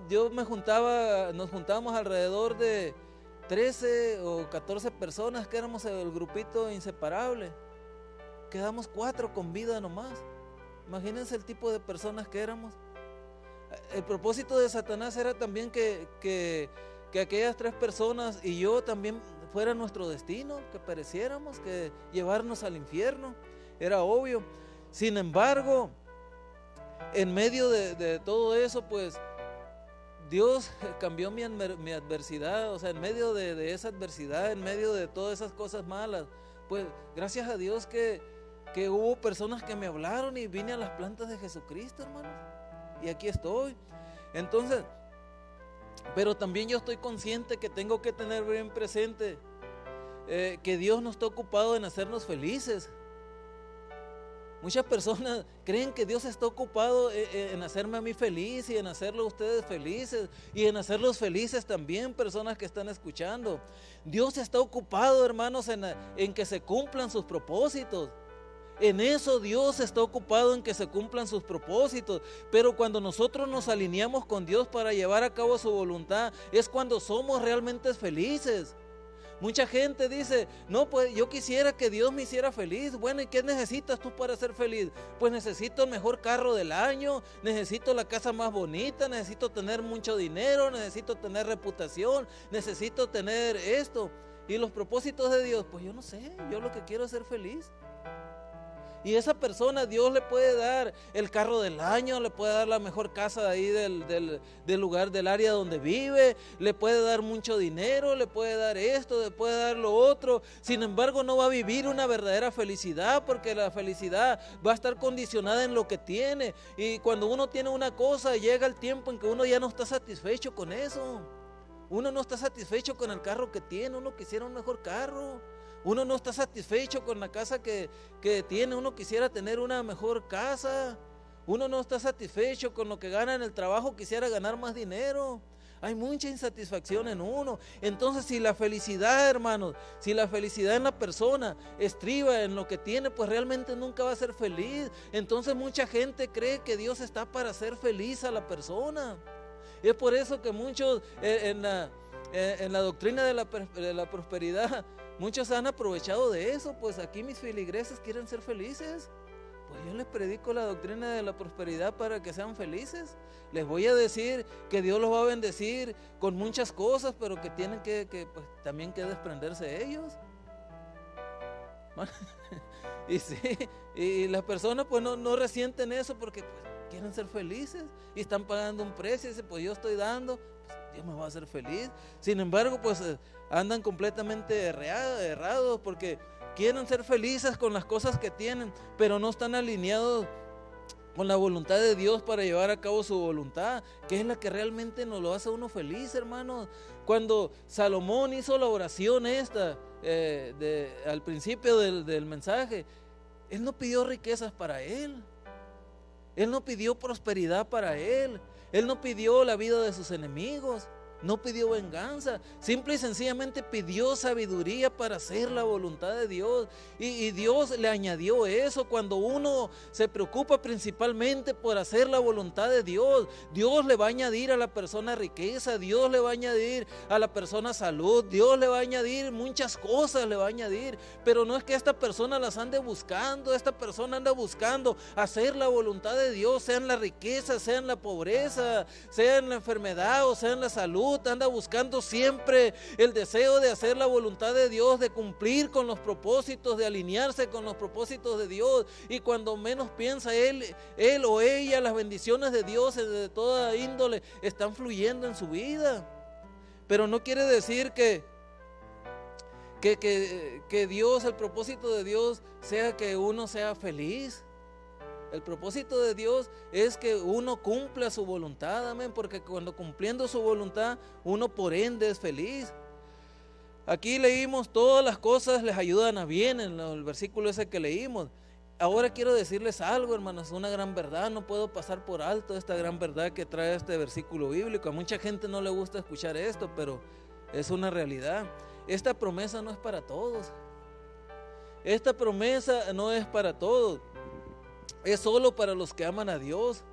Nos juntábamos alrededor de 13 o 14 personas que éramos el grupito inseparable. Quedamos 4 con vida nomás. Imagínense el tipo de personas que éramos. El propósito de Satanás era también que aquellas 3 personas y yo también fuera nuestro destino, que pereciéramos, que llevarnos al infierno. Era obvio. Sin embargo, en medio de todo eso, pues Dios cambió mi adversidad, o sea, en medio de esa adversidad, en medio de todas esas cosas malas, pues gracias a Dios que hubo personas que me hablaron y vine a las plantas de Jesucristo, hermanos, y aquí estoy. Entonces, pero también yo estoy consciente que tengo que tener bien presente que Dios no está ocupado en hacernos felices. Muchas personas creen que Dios está ocupado en hacerme a mí feliz y en hacerlo a ustedes felices y en hacerlos felices también, personas que están escuchando. Dios está ocupado, hermanos, en que se cumplan sus propósitos. En eso Dios está ocupado, en que se cumplan sus propósitos. Pero cuando nosotros nos alineamos con Dios para llevar a cabo su voluntad, es cuando somos realmente felices. Mucha gente dice, no, pues yo quisiera que Dios me hiciera feliz. Bueno, ¿y qué necesitas tú para ser feliz? Pues necesito el mejor carro del año, necesito la casa más bonita, necesito tener mucho dinero, necesito tener reputación, necesito tener esto. ¿Y los propósitos de Dios? Pues yo no sé, yo lo que quiero es ser feliz. Y esa persona Dios le puede dar el carro del año, le puede dar la mejor casa de ahí del lugar, del área donde vive, le puede dar mucho dinero, le puede dar esto, le puede dar lo otro. Sin embargo, no va a vivir una verdadera felicidad, porque la felicidad va a estar condicionada en lo que tiene. Y cuando uno tiene una cosa, llega el tiempo en que uno ya no está satisfecho con eso. Uno no está satisfecho con el carro que tiene, uno quisiera un mejor carro. Uno no está satisfecho con la casa que tiene, uno quisiera tener una mejor casa. Uno no está satisfecho con lo que gana en el trabajo, quisiera ganar más dinero. hay mucha insatisfacción en uno. Entonces, si la felicidad, hermanos, si la felicidad en la persona estriba en lo que tiene, pues realmente nunca va a ser feliz. Entonces mucha gente cree que Dios está para hacer feliz a la persona. Es por eso que muchos en la doctrina de la prosperidad, muchos han aprovechado de eso. Pues aquí mis feligreses quieren ser felices, pues yo les predico la doctrina de la prosperidad para que sean felices. Les voy a decir que Dios los va a bendecir con muchas cosas, pero que tienen que pues, también que desprenderse de ellos. Y sí, y las personas pues no resienten eso porque pues quieren ser felices y están pagando un precio y dicen, pues yo estoy dando, pues Dios me va a hacer feliz. Sin embargo, pues andan completamente errados porque quieren ser felices con las cosas que tienen, pero no están alineados con la voluntad de Dios para llevar a cabo su voluntad, que es la que realmente nos lo hace a uno feliz, hermanos. Cuando Salomón hizo la oración esta, al principio del mensaje, él no pidió riquezas para él, él no pidió prosperidad para él no pidió la vida de sus enemigos, no pidió venganza, simple y sencillamente pidió sabiduría para hacer la voluntad de Dios. Y Dios le añadió eso. Cuando uno se preocupa principalmente por hacer la voluntad de Dios, Dios le va a añadir a la persona riqueza, Dios le va a añadir a la persona salud, Dios le va a añadir muchas cosas, le va a añadir. Pero no es que esta persona las ande buscando, esta persona anda buscando hacer la voluntad de Dios, sea en la riqueza, sea en la pobreza, sea en la enfermedad o sea en la salud. Anda buscando siempre el deseo de hacer la voluntad de Dios, de cumplir con los propósitos, de alinearse con los propósitos de Dios. Y cuando menos piensa él o ella, las bendiciones de Dios de toda índole están fluyendo en su vida. Pero no quiere decir que Dios, el propósito de Dios sea que uno sea feliz. El propósito de Dios es que uno cumpla su voluntad, amén, porque cuando cumpliendo su voluntad, uno por ende es feliz. Aquí leímos, todas las cosas les ayudan a bien, en el versículo ese que leímos. Ahora quiero decirles algo, hermanos, una gran verdad, no puedo pasar por alto esta gran verdad que trae este versículo bíblico. A mucha gente no le gusta escuchar esto, pero es una realidad. Esta promesa no es para todos. Esta promesa no es para todos. Es solo para los que aman a Dios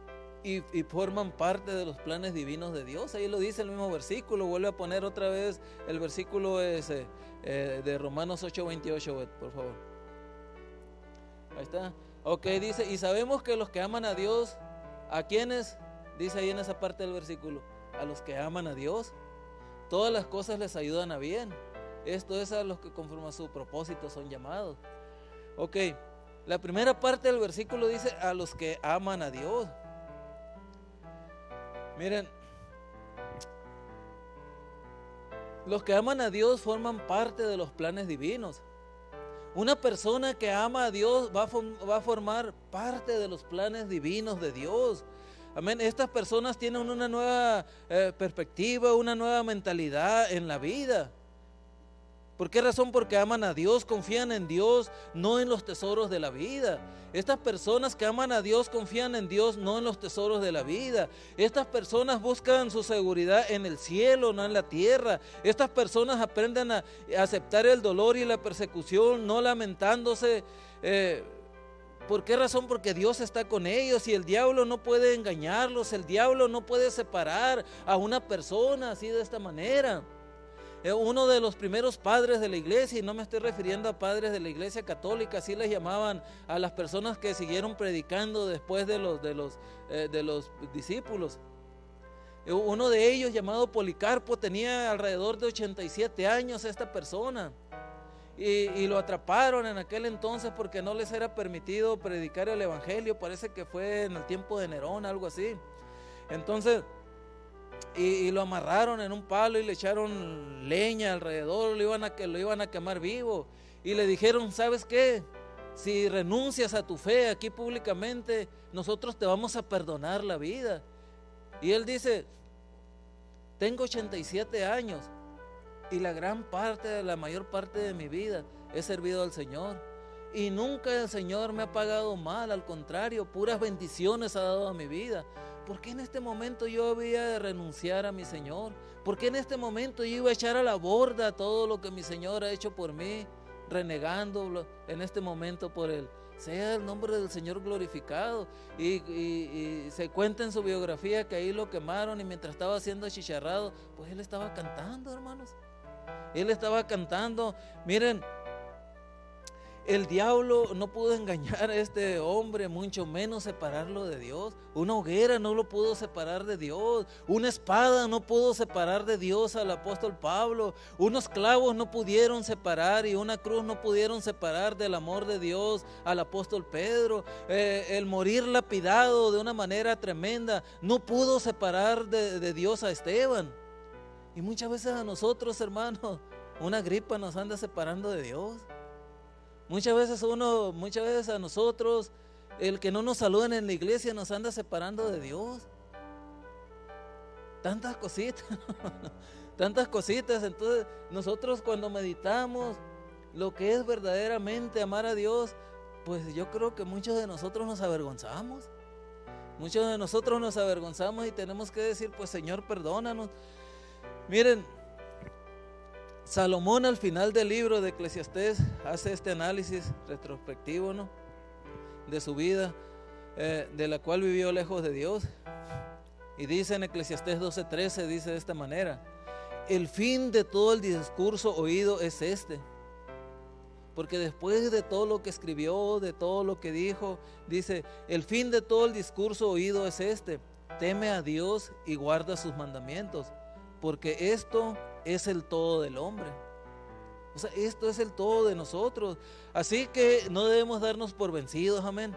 y forman parte de los planes divinos de Dios. Ahí lo dice el mismo versículo. Vuelve a poner otra vez el versículo ese de Romanos 8:28, por favor. Ahí está. Ok, dice, y sabemos que los que aman a Dios, ¿a quiénes? Dice ahí en esa parte del versículo, a los que aman a Dios, todas las cosas les ayudan a bien. Esto es a los que conforme a su propósito son llamados. Ok. La primera parte del versículo dice a los que aman a Dios. Miren, los que aman a Dios forman parte de los planes divinos. Una persona que ama a Dios va a formar parte de los planes divinos de Dios. Amén. Estas personas tienen una nueva perspectiva, una nueva mentalidad en la vida. ¿Por qué razón? Porque aman a Dios, confían en Dios, no en los tesoros de la vida. Estas personas que aman a Dios confían en Dios, no en los tesoros de la vida. Estas personas buscan su seguridad en el cielo, no en la tierra. Estas personas aprenden a aceptar el dolor y la persecución, no lamentándose. ¿Por qué razón? Porque Dios está con ellos y el diablo no puede engañarlos, el diablo no puede separar a una persona así de esta manera. Uno de los primeros padres de la iglesia, y no me estoy refiriendo a padres de la iglesia católica, así les llamaban a las personas que siguieron predicando después de los discípulos. Uno de ellos, llamado Policarpo, tenía alrededor de 87 años esta persona, y lo atraparon en aquel entonces porque no les era permitido predicar el evangelio. Parece que fue en el tiempo de Nerón, algo así. Entonces y lo amarraron en un palo y le echaron leña alrededor, lo iban a quemar vivo, y le dijeron, ¿sabes qué? Si renuncias a tu fe aquí públicamente, nosotros te vamos a perdonar la vida. Y él dice, tengo 87 años y la mayor parte de mi vida he servido al Señor, y nunca el Señor me ha pagado mal, al contrario, puras bendiciones ha dado a mi vida. ¿por qué en este momento yo había de renunciar a mi Señor? ¿Por qué en este momento yo iba a echar a la borda todo lo que mi Señor ha hecho por mí, renegando en este momento por Él? Sea el nombre del Señor glorificado. Y se cuenta en su biografía que ahí lo quemaron, y mientras estaba siendo achicharrado, pues él estaba cantando, hermanos. Él estaba cantando. Miren, el diablo no pudo engañar a este hombre, mucho menos separarlo de Dios. Una hoguera no lo pudo separar de Dios. Una espada no pudo separar de Dios al apóstol Pablo. Unos clavos no pudieron separar, y una cruz no pudieron separar del amor de Dios al apóstol Pedro. El morir lapidado de una manera tremenda no pudo separar de Dios a Esteban. Y muchas veces a nosotros, hermanos, una gripa nos anda separando de Dios. Muchas veces a nosotros, el que no nos saluden en la iglesia nos anda separando de Dios. Tantas cositas, tantas cositas. Entonces, nosotros cuando meditamos lo que es verdaderamente amar a Dios, pues yo creo que muchos de nosotros nos avergonzamos. Muchos de nosotros nos avergonzamos y tenemos que decir, pues Señor, perdónanos. Miren, Salomón al final del libro de Eclesiastés hace este análisis retrospectivo, ¿no?, de su vida, de la cual vivió lejos de Dios. Y dice en Eclesiastés 12:13, dice de esta manera: el fin de todo el discurso oído es este. Porque después de todo lo que escribió, de todo lo que dijo, dice, el fin de todo el discurso oído es este: teme a Dios y guarda sus mandamientos, porque esto es el todo del hombre. O sea, esto es el todo de nosotros. Así que no debemos darnos por vencidos, amén.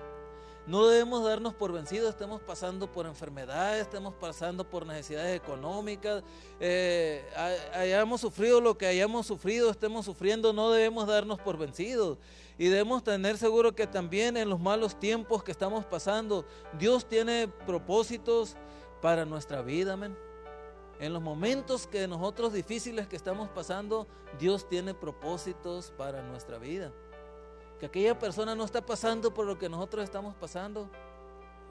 No debemos darnos por vencidos. Estemos pasando por enfermedades, estemos pasando por necesidades económicas, hayamos sufrido lo que hayamos sufrido, estemos sufriendo, no debemos darnos por vencidos. Y debemos tener seguro que también en los malos tiempos que estamos pasando, Dios tiene propósitos para nuestra vida, amén. En los momentos que nosotros difíciles que estamos pasando, Dios tiene propósitos para nuestra vida. Que aquella persona no está pasando por lo que nosotros estamos pasando,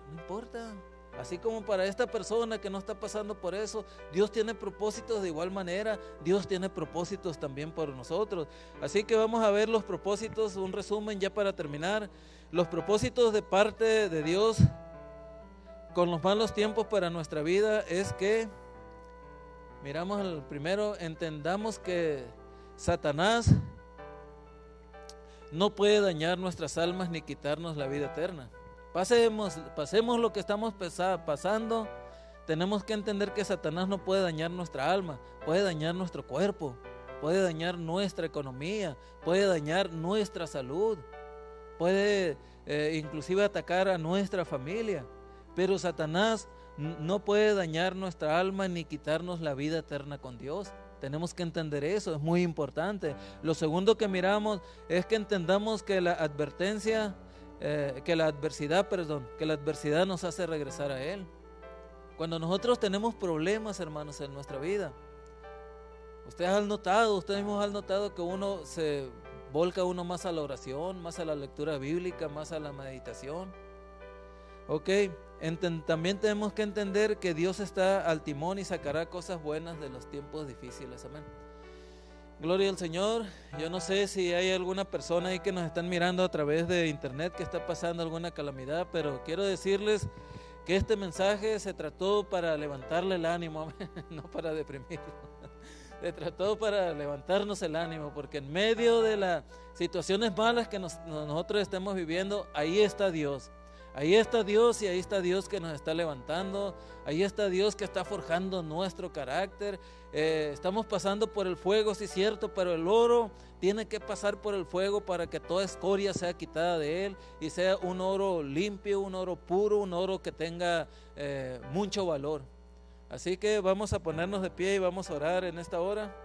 no importa. Así como para esta persona que no está pasando por eso, Dios tiene propósitos de igual manera. Dios tiene propósitos también por nosotros. Así que vamos a ver los propósitos, un resumen ya para terminar. Los propósitos de parte de Dios con los malos tiempos para nuestra vida es que, miramos el primero, entendamos que Satanás no puede dañar nuestras almas ni quitarnos la vida eterna. Pasemos lo que estamos pasando, tenemos que entender que Satanás no puede dañar nuestra alma, puede dañar nuestro cuerpo, puede dañar nuestra economía, puede dañar nuestra salud, puede inclusive atacar a nuestra familia, pero Satanás no puede dañar nuestra alma ni quitarnos la vida eterna con Dios. Tenemos que entender eso, es muy importante. Lo segundo que miramos es que entendamos que la adversidad nos hace regresar a Él. Cuando nosotros tenemos problemas, hermanos, en nuestra vida, ustedes mismos han notado que uno se volca más a la oración, más a la lectura bíblica, más a la meditación. Ok, también tenemos que entender que Dios está al timón y sacará cosas buenas de los tiempos difíciles, amén. Gloria al Señor. Yo no sé si hay alguna persona ahí que nos están mirando a través de internet que está pasando alguna calamidad, pero quiero decirles que este mensaje se trató para levantarle el ánimo, amén, no para deprimirlo. Se trató para levantarnos el ánimo, porque en medio de las situaciones malas que nosotros estemos viviendo, ahí está Dios. Ahí está Dios, y ahí está Dios que nos está levantando. Ahí está Dios que está forjando nuestro carácter. Estamos pasando por el fuego, sí es cierto, pero el oro tiene que pasar por el fuego para que toda escoria sea quitada de él y sea un oro limpio, un oro puro, un oro que tenga mucho valor. Así que vamos a ponernos de pie y vamos a orar en esta hora.